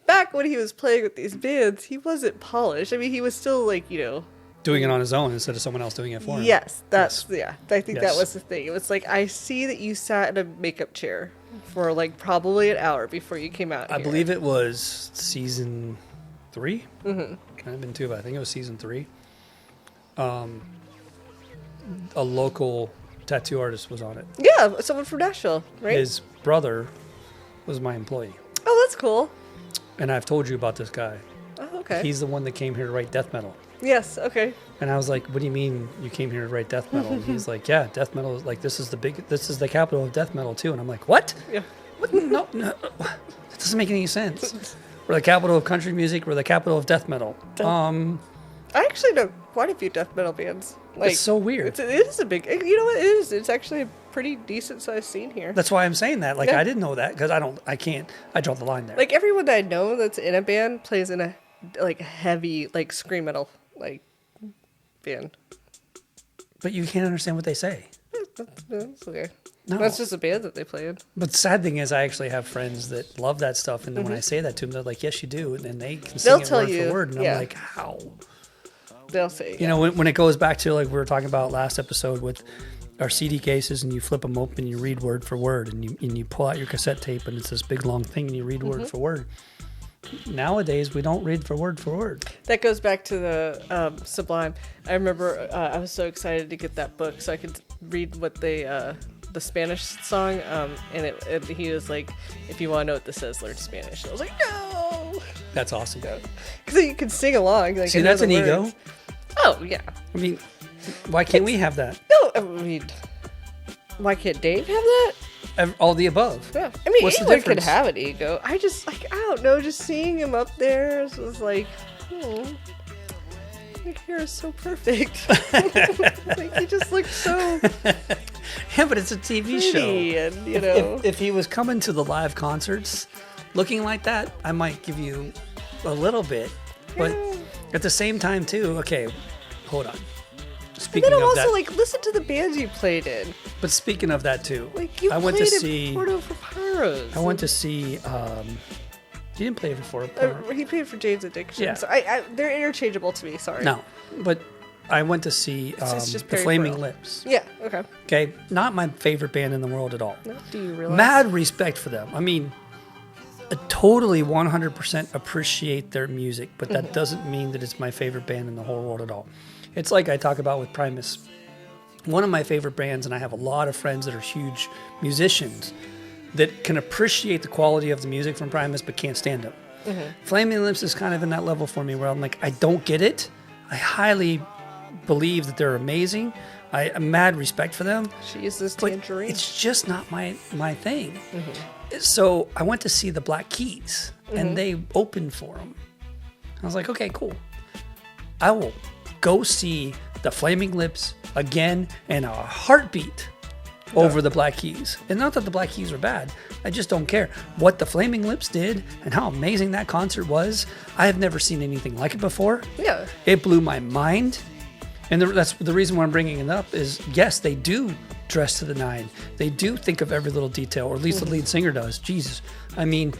back when he was playing with these bands, he wasn't polished. I mean, he was still like, you know, doing it on his own instead of someone else doing it for him. Yes, yeah. I think that Yes. was the thing. It was like, I see that you sat in a makeup chair for like probably an hour before you came out I here. believe it was season 3. Mm-hmm. Kind of been 2, but I think it was season 3. A local tattoo artist was on it. Yeah, someone from Nashville, right? His brother was my employee. Oh, that's cool. And I've told you about this guy. Oh, okay. He's the one that came here to write death metal. Yes, okay. And I was like, what do you mean you came here to write death metal? And he's like, yeah, death metal is like, this is the capital of death metal too. And I'm like, what? Yeah. What? No, that doesn't make any sense. We're the capital of country music. We're the capital of death metal. I actually know quite a few death metal bands. Like, It's so weird. it is a big, you know what it is? It's actually a pretty decent sized scene here. That's why I'm saying that. Like, Yeah. I didn't know that because I draw the line there. Like everyone that I know that's in a band plays in a like heavy like scream metal like band. But you can't understand what they say. That's okay. No. That's just a band that they play in. But the sad thing is, I actually have friends that love that stuff, and then when I say that to them, they're like, "Yes, you do," and they can sing They'll it tell word you, for word, and yeah. I'm like, "How?" They'll say, You know, when it goes back to like we were talking about last episode with our CD cases, and you flip them open, and you read word for word, and you pull out your cassette tape, and it's this big long thing, and you read word for word. Nowadays, we don't read for word. that goes back to the Sublime. I remember I was so excited to get that book so I could read what they the Spanish song, and he was like, "If you want to know what this says, learn Spanish." And I was like, "No," That's awesome. because you can sing along. Like, See, and know that's the an ego. words. Oh yeah. I mean, why can't we have that? No, I mean, why can't Dave have that? All the above. Yeah, I mean, What's the anyone could difference? have an ego. I just like, I don't know, just seeing him up there was like, your hair is so perfect. Like he just looked so Yeah, but it's a TV show. pretty, and you know, If he was coming to the live concerts looking like that, I might give you a little bit. But at the same time, too, okay, hold on. and Speaking then I'm of also that, like, listen to the bands you played in. but speaking of that too, Like you I played went to in see. Porto for Pyros. I went to see. You didn't play it before. He played for Jane's Addiction. Yeah. So they're interchangeable to me. Sorry. No, but I went to see It's just the Perry Flaming Farrell. Lips. Yeah. Okay. Okay, not my favorite band in the world at all. Do you realize? Mad respect for them. I mean, I totally 100% appreciate their music, but that doesn't mean that it's my favorite band in the whole world at all. It's like I talk about with Primus. One of my favorite bands, and I have a lot of friends that are huge musicians that can appreciate the quality of the music from Primus but can't stand them. Flaming Lips is kind of in that level for me where I'm like, I don't get it. I highly believe that they're amazing. I have mad respect for them. She uses But tangerine. it's just not my thing. So I went to see the Black Keys, and they opened for them. I was like, okay, cool. I will go see the Flaming Lips again in a heartbeat over the Black Keys. And not that the Black Keys are bad. I just don't care. What the Flaming Lips did and how amazing that concert was, I have never seen anything like it before. Yeah. It blew my mind. And that's the reason why I'm bringing it up is, yes, they do dress to the nine. They do think of every little detail, or at least the lead singer does. Jesus. I mean,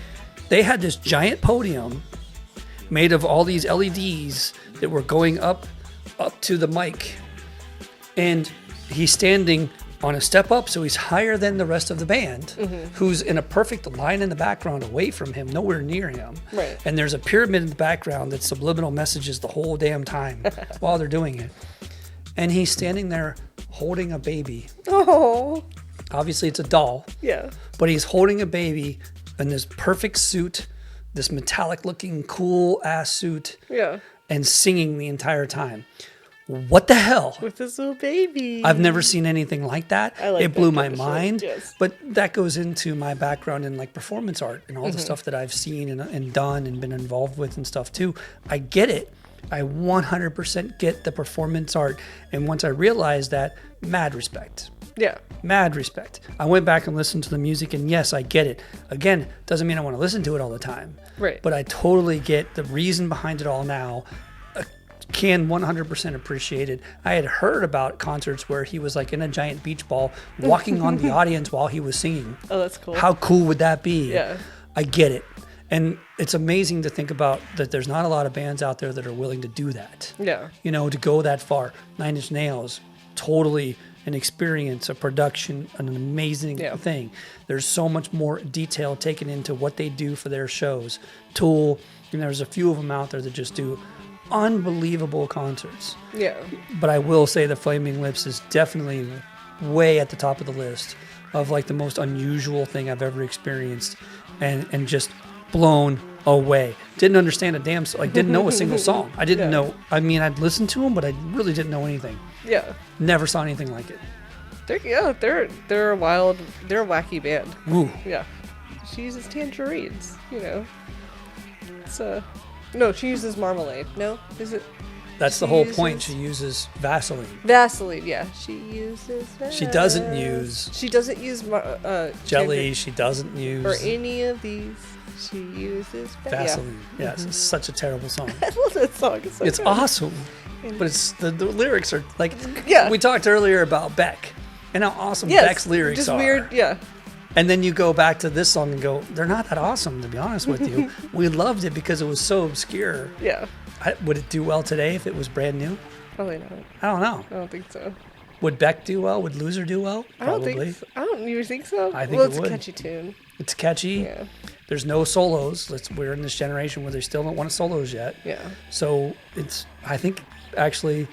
they had this giant podium made of all these LEDs that were going up to the mic. And he's standing on a step up, so he's higher than the rest of the band, who's in a perfect line in the background away from him, nowhere near him. Right. And there's a pyramid in the background that subliminal messages the whole damn time while they're doing it. And he's standing there holding a baby. Oh. Obviously, it's a doll, Yeah. but he's holding a baby in this perfect suit, this metallic looking cool ass suit, Yeah. and singing the entire time. What the hell? With this little baby. I've never seen anything like that. I like it blew that my kind of shit, mind. yes. But that goes into my background in like performance art and all the stuff that I've seen and done and been involved with and stuff too. I get it. I 100% get the performance art. And once I realized that, mad respect. Yeah. Mad respect. I went back and listened to the music, and yes, I get it. Again, doesn't mean I want to listen to it all the time. Right. But I totally get the reason behind it all now. Can 100% appreciate it. I had heard about concerts where he was like in a giant beach ball walking on the audience while he was singing. Oh, that's cool. How cool would that be? Yeah. I get it. And it's amazing to think about that there's not a lot of bands out there that are willing to do that. Yeah. You know, to go that far. Nine Inch Nails, totally an experience, a production, an amazing thing. There's so much more detail taken into what they do for their shows. Tool, and there's a few of them out there that just do unbelievable concerts. Yeah. But I will say the Flaming Lips is definitely way at the top of the list of like the most unusual thing I've ever experienced, and just blown away. Didn't understand a damn, like didn't know a single song. I didn't know. I mean, I'd listened to them, but I really didn't know anything. Yeah. Never saw anything like it. They're a wild, they're a wacky band. Woo. Yeah. She uses tangerines, you know. It's no, she uses marmalade. No, is it? That's the whole point. She uses Vaseline. Vaseline, yeah. She uses Vaseline. She doesn't use tangerine, jelly. She doesn't use or any of these. She uses Vaseline. Yeah, it's such a terrible song. I love that song. It's awesome, but it's the lyrics are like. Yeah. We talked earlier about Beck and how awesome Beck's lyrics just are. Weird, yeah. And then you go back to this song and go, they're not that awesome, to be honest with you. We loved it because it was so obscure. Yeah. Would it do well today if it was brand new? Probably not. I don't know. I don't think so. Would Beck do well? Would Loser do well? Probably. I don't even think so. I think it it's would. a catchy tune. It's catchy. Yeah. There's no solos. We're in this generation where they still don't want solos yet. Yeah. So I think actually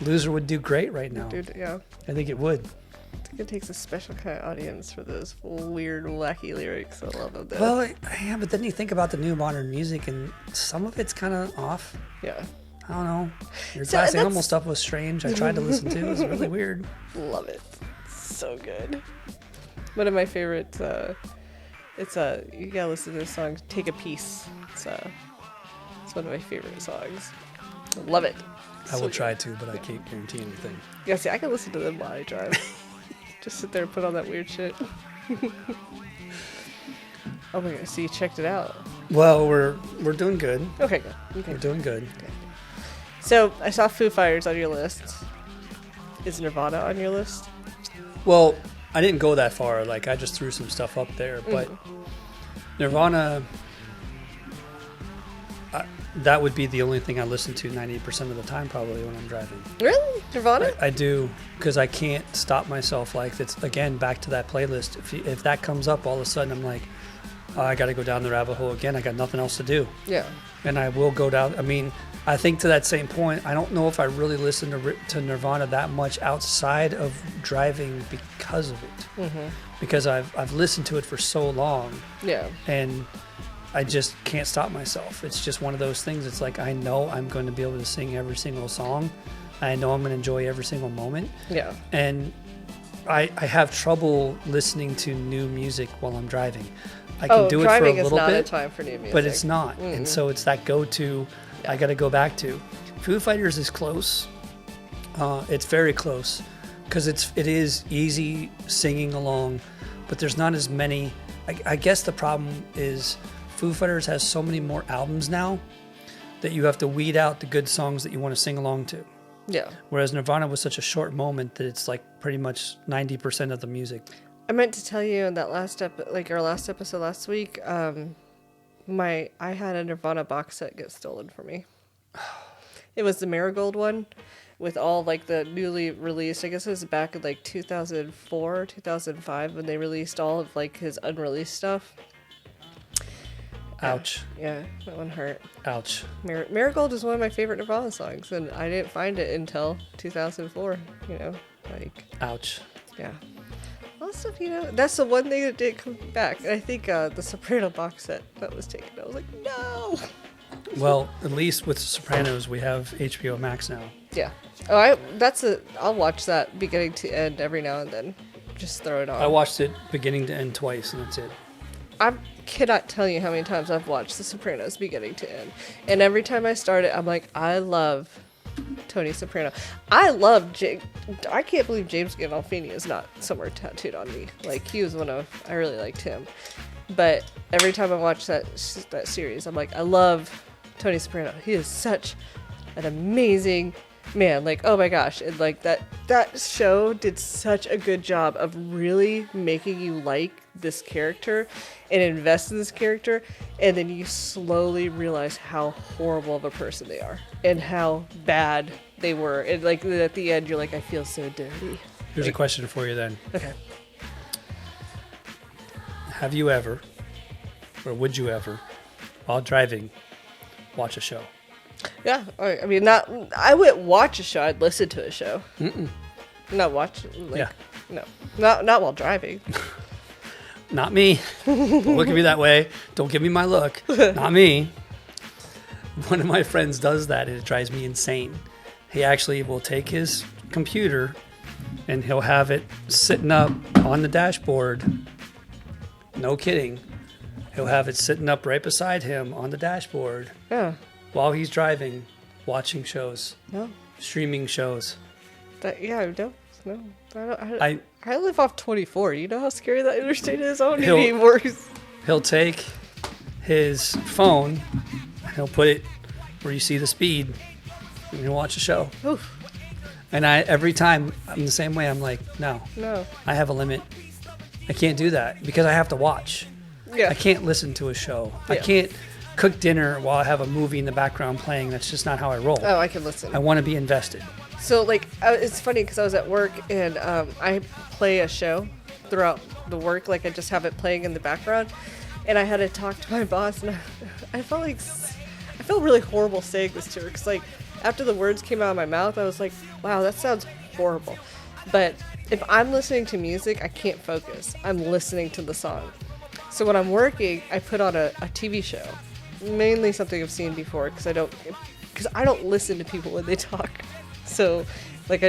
Loser would do great right now. Dude, yeah. I think it would. I think it takes a special kind of audience for those weird, wacky lyrics. I love them. Though. Well, yeah, but then you think about the new modern music and some of it's kind of off. Yeah. I don't know. Your Glass Animal stuff was strange. I tried to listen to it. It was really weird. Love it. So good. One of my favorites, you gotta listen to this song, Take a Piece. It's one of my favorite songs. Love it. I will try to, but I can't guarantee anything. Yeah, see, I can listen to them while I drive. Just sit there and put on that weird shit. Oh my god, so you checked it out. Well, we're doing good. Okay, good. Okay. We're doing good. Okay. So, I saw Foo Fighters on your list. Is Nirvana on your list? Well, I didn't go that far. Like, I just threw some stuff up there. But Nirvana, that would be the only thing I listen to 90% of the time probably when I'm driving. Really? Nirvana? I do, because I can't stop myself. Like, it's, again, back to that playlist. If that comes up, all of a sudden I'm like, oh, I got to go down the rabbit hole again. I got nothing else to do. Yeah. And I will go down. I mean, I think to that same point, I don't know if I really listen to Nirvana that much outside of driving because of it. Mm-hmm. Because I've listened to it for so long. Yeah. And I just can't stop myself. It's just one of those things. It's like, I know I'm going to be able to sing every single song. I know I'm going to enjoy every single moment. Yeah. And I have trouble listening to new music while I'm driving. I can do it for a little bit. Driving is not a time for new music. But it's not. Mm-hmm. And so it's that go-to I got to go back to. Foo Fighters is close. It's very close because it is easy singing along, but there's not as many. I guess the problem is Foo Fighters has so many more albums now that you have to weed out the good songs that you want to sing along to. Yeah. Whereas Nirvana was such a short moment that it's like pretty much 90% of the music. I meant to tell you in that our last episode last week, I had a Nirvana box set get stolen from me. It was the Marigold one with all like the newly released, I guess it was back in like 2004, 2005 when they released all of like his unreleased stuff. Ouch. Yeah, that one hurt. Ouch. Marigold is one of my favorite Nirvana songs, and I didn't find it until 2004, Ouch. Yeah. All stuff, that's the one thing that didn't come back. And I think the Soprano box set that was taken. I was like, no. Well, at least with Sopranos, we have HBO Max now. Yeah. Oh, I'll watch that beginning to end every now and then. Just throw it on. I watched it beginning to end twice, and that's it. I cannot tell you how many times I've watched The Sopranos beginning to end. And every time I start it, I'm like, I love Tony Soprano. I can't believe James Gandolfini is not somewhere tattooed on me. Like, he was I really liked him. But every time I watch that series, I'm like, I love Tony Soprano. He is such an amazing man, like, oh my gosh, and like that show did such a good job of really making you like this character and invest in this character, and then you slowly realize how horrible of a person they are and how bad they were, and like at the end you're like, I feel so dirty. Here's a question for you then. Okay. Have you ever, or would you ever, while driving, watch a show? Yeah, I mean, I wouldn't watch a show. I'd listen to a show. Not watch. Like, Yeah. No, not while driving. Not me. Don't look at me that way. Don't give me my look. Not me. One of my friends does that, and it drives me insane. He actually will take his computer, and he'll have it sitting up on the dashboard. No kidding. He'll have it sitting up right beside him on the dashboard. Yeah. While he's driving, watching shows, No. streaming shows. No. I don't. I live off 24. You know how scary that interstate is? I don't need any more. He'll take his phone, he'll put it where you see the speed, and he'll watch a show. Oof. And every time I'm the same way. I'm like, no, I have a limit. I can't do that because I have to watch. Yeah. I can't listen to a show. Yeah. I can't cook dinner while I have a movie in the background playing. That's just not how I roll. Oh, I can listen. I want to be invested. So, like, it's funny because I was at work and I play a show throughout the work. Like, I just have it playing in the background. And I had to talk to my boss, and I felt really horrible saying this to her because, like, after the words came out of my mouth, I was like, wow, that sounds horrible. But if I'm listening to music, I can't focus. I'm listening to the song. So when I'm working, I put on a TV show. Mainly something I've seen before because I don't listen to people when they talk. So, like,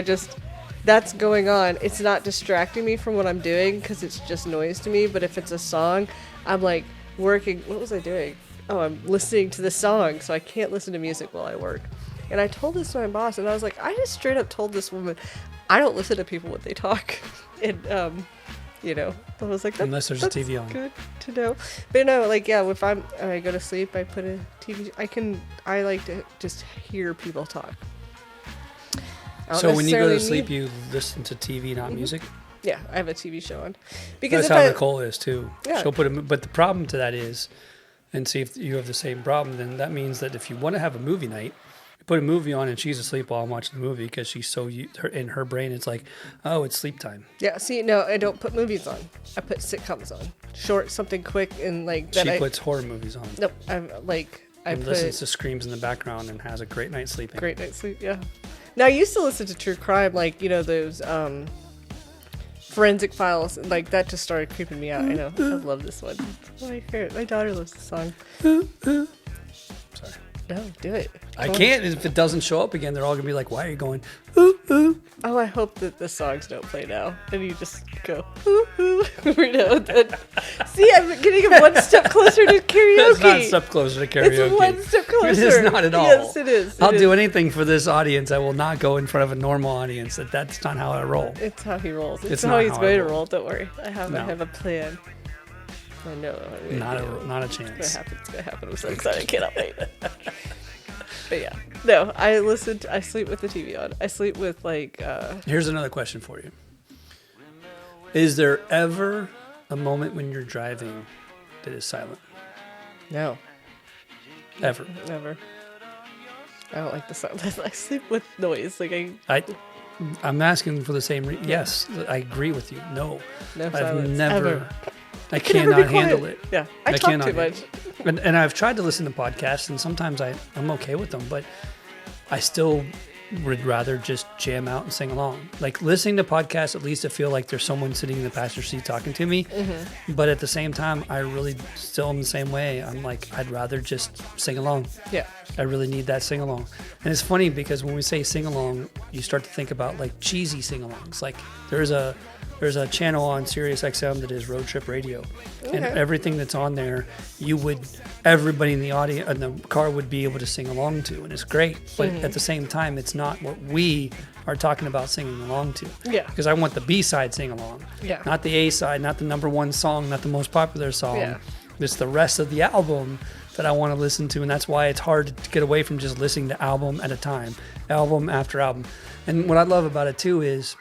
that's going on. It's not distracting me from what I'm doing because it's just noise to me. But if it's a song, I'm like working. What was I doing? Oh, I'm listening to the song, so I can't listen to music while I work. And I told this to my boss, and I was like, I just straight up told this woman, I don't listen to people when they talk. And, you know, I was like, unless there's a TV on. Good to know. But no, like, yeah, if I go to sleep, I put a TV. I like to just hear people talk. So when you go to sleep, you listen to TV, not music? Yeah, I have a TV show on. Because that's how Nicole is too. Yeah. She'll but the problem to that is, and see if you have the same problem, then that means that if you want to have a movie night, you put a movie on and she's asleep while I'm watching the movie because she's so in her brain it's like, oh, it's sleep time. Yeah, see, no, I don't put movies on. I put sitcoms on. Short, something quick, and like that. She puts horror movies on. Nope, I listens to screams in the background and has a great night's sleeping. Great night's sleep, yeah. Now, I used to listen to true crime, like, you know, those forensic files, like, that just started creeping me out. I know, I love this one. My daughter loves the song. Sorry. No, do it. I can't. If it doesn't show up again, they're all going to be like, why are you going, ooh, ooh? Oh, I hope that the songs don't play now. And you just go, ooh, ooh. You know, see, I'm getting one step closer to karaoke. It's not a step closer to karaoke. It's one step closer. It is not at all. Yes, it is. I'll do anything for this audience. I will not go in front of a normal audience. That's not how I roll. It's how he rolls. It's not how he's how going I to roll. roll. Don't worry. I have a plan. I know. Not a chance. It's going to happen. I'm so excited. I cannot wait. But yeah. No, I sleep with the TV on. I sleep with, like... Here's another question for you. Is there ever a moment when you're driving that is silent? No. Ever? Never. I don't like the sound. I sleep with noise. Like I'm asking for the same reason. Yes, I agree with you. No. No I've silence. never... Ever. I cannot handle it. Yeah, I talk too much. And I've tried to listen to podcasts, and sometimes I'm okay with them, but I still would rather just jam out and sing along. Like, listening to podcasts, at least I feel like there's someone sitting in the passenger seat talking to me. Mm-hmm. But at the same time, I really still am the same way. I'm like, I'd rather just sing along. Yeah. I really need that sing along. And it's funny because when we say sing along, you start to think about like cheesy sing alongs. Like, there's a channel on Sirius XM that is Road Trip Radio. Okay. And everything that's on there, everybody in the audience in the car would be able to sing along to, and it's great. But at the same time, it's not what we are talking about singing along to. Yeah. Because I want the B-side sing along. Yeah. Not the A-side, not the number one song, not the most popular song. Yeah. It's the rest of the album that I want to listen to, and that's why it's hard to get away from just listening to album at a time, album after album. And what I love about it too is,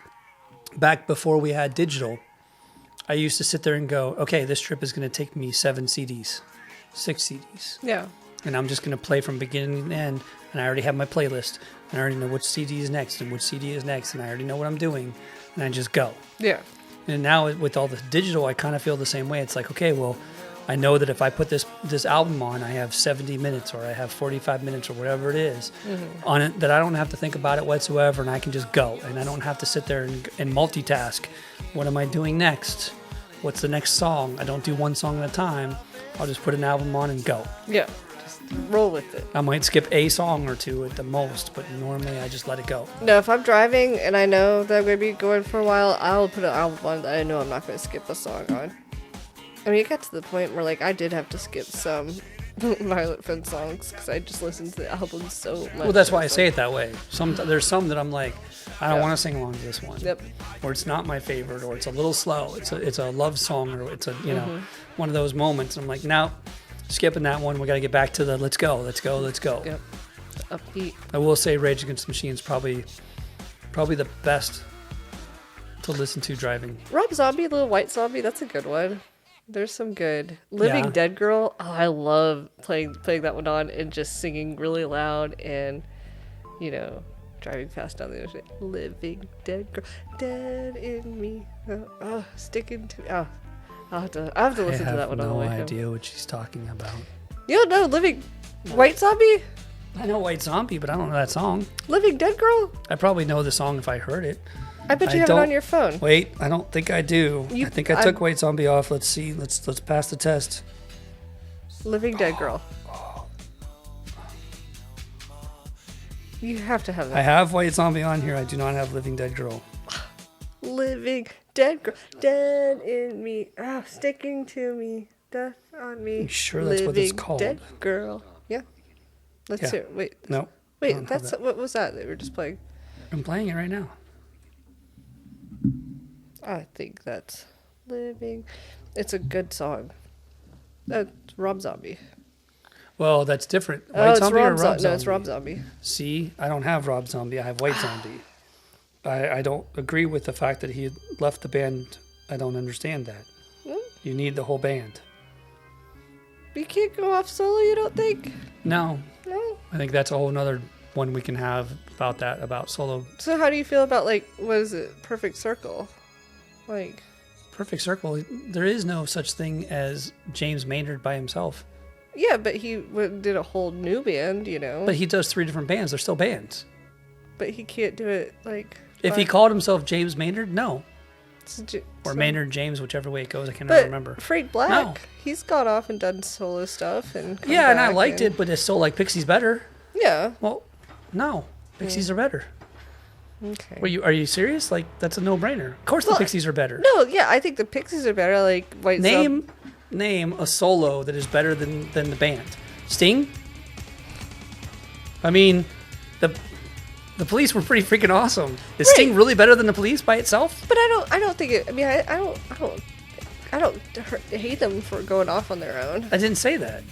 back before we had digital, I used to sit there and go, okay, this trip is going to take me 7 CDs, 6 CDs. Yeah. And I'm just going to play from beginning to end, and I already have my playlist, and I already know which CD is next and which CD is next, and I already know what I'm doing, and I just go. Yeah. And now with all the digital, I kind of feel the same way. It's like, okay, well, I know that if I put this album on, I have 70 minutes or I have 45 minutes or whatever it is on it, that I don't have to think about it whatsoever, and I can just go. And I don't have to sit there and multitask. What am I doing next? What's the next song? I don't do one song at a time. I'll just put an album on and go. Yeah. Just roll with it. I might skip a song or two at the most, but normally I just let it go. No, if I'm driving and I know that I'm going to be going for a while, I'll put an album on that I know I'm not going to skip a song on. I mean, it got to the point where, like, I did have to skip some Violet Fence songs because I just listened to the album so much. Well, that's why I say it that way. There's some that I'm like, I don't want to sing along to this one. Yep. Or it's not my favorite, or it's a little slow. It's a love song, or it's a one of those moments. I'm like, no, skipping that one. We got to get back to the let's go. Yep. Upbeat. I will say, Rage Against the Machine is probably the best to listen to driving. Rob Zombie, Little White Zombie, that's a good one. There's some good. Living Dead Girl. Oh, I love playing that one on and just singing really loud and, driving fast down the interstate. Living Dead Girl, dead in me. Sticking to me. Oh, I have to listen to that one on the way home. I have no idea what she's talking about. You don't know Living White Zombie? I know White Zombie, but I don't know that song. Living Dead Girl? I probably know the song if I heard it. I bet you have it on your phone. Wait, I don't think I do. I think I took White Zombie off. Let's see. Let's pass the test. Living Dead Girl. You have to have that. I have White Zombie on here. I do not have Living Dead Girl. Living Dead Girl, dead in me. Oh, sticking to me, death on me. I'm sure that's what it's called. Dead Girl. Yeah. Let's hear it. Wait. No. Wait, what was that we were just playing? I'm playing it right now. I think that's Living. It's a good song. That's Rob Zombie. Well, that's different. White Zombie or Rob Zombie? No, it's Rob Zombie. See, I don't have Rob Zombie. I have White Zombie. I don't agree with the fact that he left the band. I don't understand that. You need the whole band. You can't go off solo, you don't think? No. No? I think that's a whole nother one we can have about solo. So how do you feel about, what is it, Perfect Circle? Perfect Circle, there is no such thing as James Maynard by himself. Yeah, but he did a whole new band, But he does 3 different bands. They're still bands. But he can't do it, If he called himself James Maynard, no. Or Maynard James, whichever way it goes. I can't remember. Frank Black, no. He's gone off and done solo stuff. And I liked it, but I still like Pixies better. Yeah. Well, no. Pixies are better. Okay. Are you serious? That's a no-brainer. Of course the Pixies are better. No, yeah, I think the Pixies are better. White Zombie. Name a solo that is better than the band. Sting? I mean, the Police were pretty freaking awesome. Is Sting really better than the Police by itself? But I don't think it. I mean, I don't hate them for going off on their own. I didn't say that.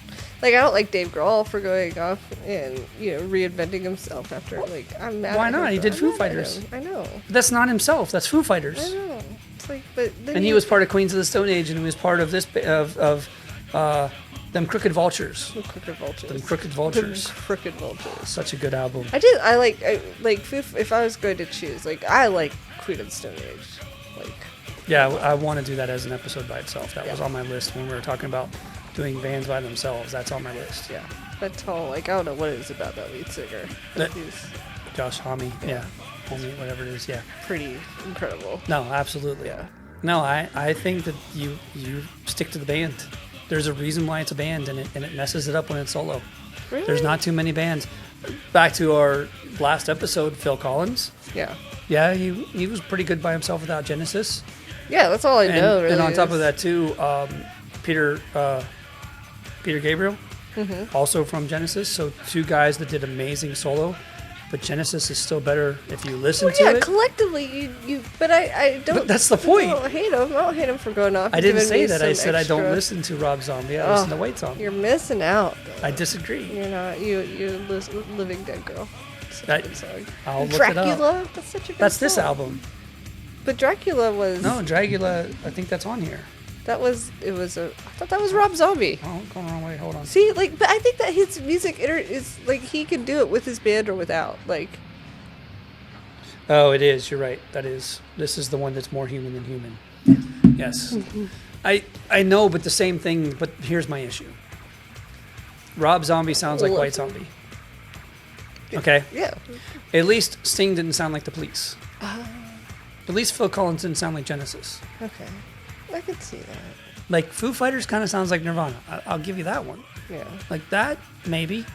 I don't like Dave Grohl for going off and reinventing himself after. I'm mad. Why not? He did Foo Fighters. I know. But that's not himself. That's Foo Fighters. I know. It's and he was part of Queens of the Stone Age, and he was part of Them Crooked Vultures. Them Crooked Vultures. Them Crooked Vultures. Them Crooked Vultures. Such a good album. I like Foo. If I was going to choose, I like Queen of the Stone Age. Yeah, I want to do that as an episode by itself. That was on my list when we were talking about doing bands by themselves. That's on my list. Yeah. That's all. I don't know what it is about that lead singer. Josh Homme. Yeah. Homme, whatever it is. Yeah. Pretty incredible. No, absolutely. Yeah. No, I think that you stick to the band. There's a reason why it's a band, and it messes it up when it's solo. Really? There's not too many bands. Back to our last episode, Phil Collins. Yeah. Yeah, he was pretty good by himself without Genesis. Yeah, that's all I know. Really, and on top of that too, Peter Gabriel, also from Genesis. So 2 guys that did amazing solo. but Genesis is still better if you listen Well, yeah, to it. collectively, but I don't. But that's the point. I don't hate him. I don't hate him for going off. I and didn't giving say me that. I some said I don't extra- listen to Rob Zombie. I listen to White Zombie. You're missing out. I disagree. You're not. You're Living Dead Girl. Such a good song. I'll look Dracula. it up. That's such a good That's song. this album. But Dracula was. No, Dracula. I think that's on here. That was. It was a. I thought that was Rob Zombie. Oh, I'm going the wrong way. Hold on. See, like, but I think that his music is like he can do it with his band or without. Like, Oh, it is. You're right. That is. This is the one that's more human than human. Yes. I know, but the same thing. But here's my issue. Rob Zombie sounds like White Zombie. Okay. yeah. At least Sting didn't sound like the Police. At least Phil Collins didn't sound like Genesis. Okay. I could see that. Like Foo Fighters kind of sounds like Nirvana. I'll give you that one. Yeah. Like that, maybe.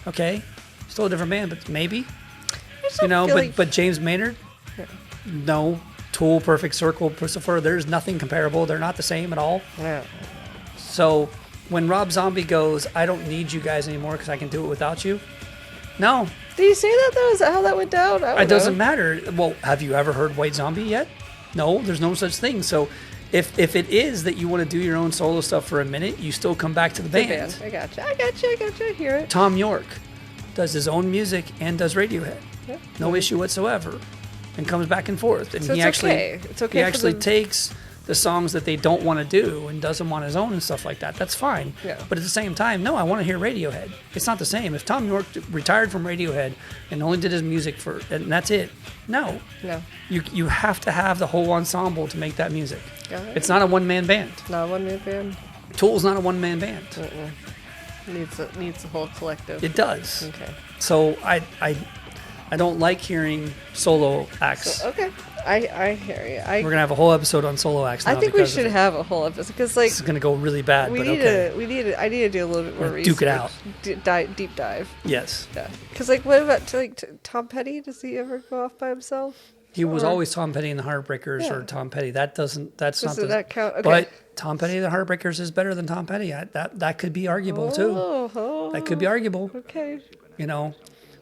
Okay. Still a different band, but maybe. I just don't feel But like- but James Maynard, Yeah. no. Tool, Perfect Circle, Pussifer, there's nothing comparable. They're not the same at all. Yeah. So when Rob Zombie goes, I don't need you guys anymore because I can do it without you. No, Did you say that though? Is that how that went down? I don't it doesn't know. matter. Well, have you ever heard White Zombie yet? No, there's no such thing. So if it is that you want to do your own solo stuff for a minute, you still come back to the The band. I gotcha. I hear it. Tom York does his own music and does Radiohead. Yeah. No issue whatsoever. And comes back and forth. And So he it's actually okay. It's okay he for actually them- takes the songs that they don't want to do and does them on his own and stuff like that. That's fine. Yeah. But at the same time, no, I want to hear Radiohead. It's not the same. If Tom York retired from Radiohead and only did his music and that's it, no. No. You have to have the whole ensemble to make that music. Got it. It's not a one-man band. Not a one-man band. Tool's not a one-man band. Needs a whole collective. It does. Okay. So I don't like hearing solo acts. So, okay. I hear you. We're gonna have a whole episode on solo acts now. I think we because of should it. have a whole episode because like This is gonna go really bad, we but need okay. I need to do a little bit more research. Duke it out. Deep dive. Yes, Yeah. Because like, what about Tom Petty? Does he ever go off by himself? he was Or- always Tom Petty and the Heartbreakers, or Yeah. Tom Petty. That's not Does the. that count? Okay. But Tom Petty and the Heartbreakers is better than Tom Petty. That could be arguable too. Oh, That could be arguable, okay. you know.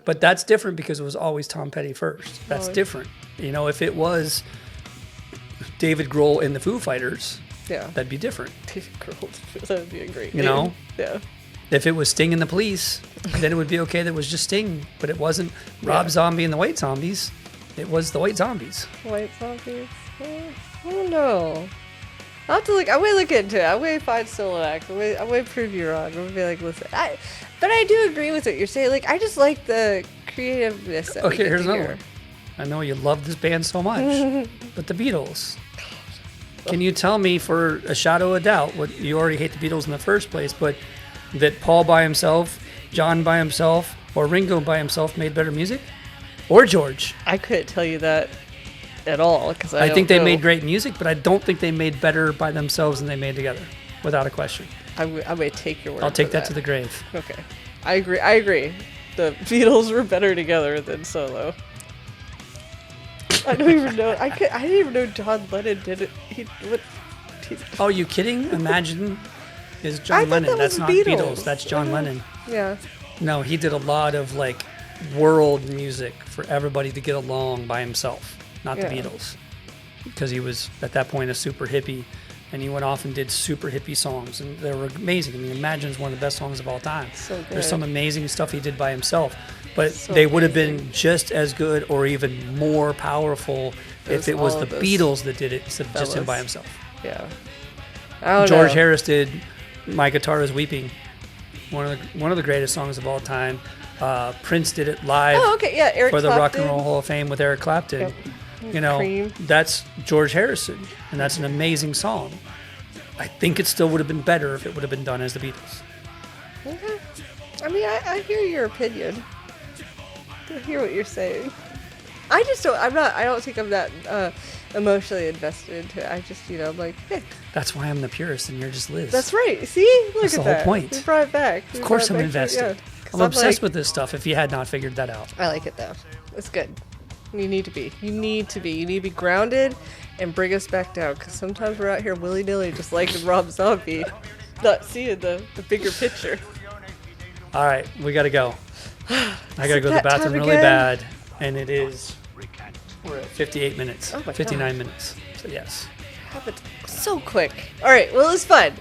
But that's different because it was always Tom Petty first. That's Always. different. You know, if it was David Grohl and the Foo Fighters, Yeah. that'd be different. David Grohl. That would be a great You name. know? Yeah. If it was Sting and the Police, then it would be okay that it was just Sting. But it wasn't Rob Yeah. Zombie and the White Zombies. It was the White Zombies. White Zombies. I don't know. I'll have to look. I may look into it. I may find solo acts. I may prove you wrong. I'm gonna be like, listen. But I do agree with what you're saying. Like, I just like the creativeness. That we Okay, get here's to another hear. one. I know you love this band so much, but the Beatles. Can you tell me, for a shadow of doubt, what you already hate the Beatles in the first place, but that Paul by himself, John by himself, or Ringo by himself made better music, or George? I couldn't tell you that at all because I think don't they know. made great music, but I don't think they made better by themselves than they made together, without a question. I may take your word. I'll take for that to the grave. Okay, I agree. The Beatles were better together than solo. I don't even know. I didn't even know John Lennon did it. Oh, you kidding? Imagine is I John thought Lennon. that That's was not Beatles. Beatles. That's John Lennon. Yeah. No, he did a lot of like world music for everybody to get along by himself, not the Yeah. Beatles. Because he was at that point a super hippie, and he went off and did super hippie songs, and they were amazing. I mean, Imagine is one of the best songs of all time. So good. There's some amazing stuff he did by himself, but So they would have amazing. been just as good or even more powerful if it was all the of those Beatles that did it instead of just him by fellas. himself. Yeah. I don't George know. Harris did "My Guitar Is Weeping," one of the greatest songs of all time. Prince did it live Oh, okay. Yeah, Eric for the Rock and Clapton. Roll Hall of Fame with Eric Clapton. Yep. You know, Cream. that's George Harrison, and that's an amazing song. I think it still would have been better if it would have been done as the Beatles. Okay. I mean, I hear your opinion. I hear what you're saying. I just don't. I don't think I'm that emotionally invested into it. I just, I'm like, hey, That's why I'm the purist, and you're just Liz. that's right. See, look That's at the whole that. point. We brought it back. Of course I'm invested. I'm obsessed with this stuff. If you had not figured that out, I like it though. It's good. You need to be. You need to be grounded and bring us back down. Because sometimes we're out here willy nilly, just like Rob Zombie, not seeing the bigger picture. all right, we got to go. I gotta go to the bathroom really bad, and it is. We're at 58 minutes. Oh my 59 minutes. So yes. Happened so quick. All right. Well, it was fun.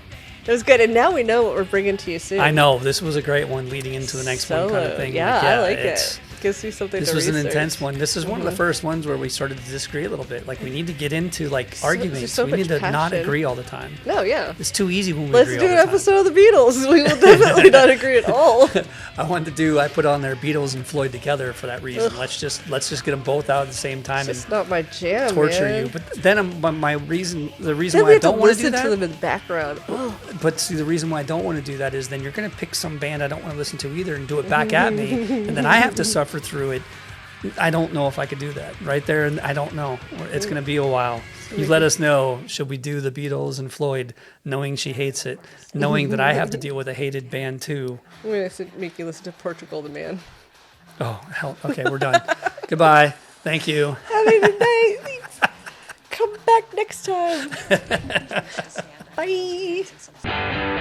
It was good, and now we know what we're bringing to you soon. I know this was a great one leading into the next one kind of thing. Yeah, I like it. Gives you something. This to was research. an intense one. This is one of the first ones where we started to disagree a little bit. Like we need to get into like arguments. so we much need to not passion. agree all the time. No, yeah. It's too easy when we Let's agree do all an the time. episode of the Beatles. We will definitely not agree at all. I put on their Beatles and Floyd together for that reason. Let's just get them both out at the same time It's and not my jam. torture man. you. But then the reason Then why we I have to don't want to do listen that. to them in the background. Oh, But see, the reason why I don't want to do that is then you're going to pick some band I don't want to listen to either and do it back at me, and then I have to suffer through it. I don't know if I could do that right there, and I don't know. It's going to be a while. You let us know. Should we do the Beatles and Floyd, knowing she hates it, knowing that I have to deal with a hated band too? I'm going to make you listen to Portugal the Man. Oh, hell. Okay, we're done. Goodbye. Thank you. Have a good night. Come back next time. Bye.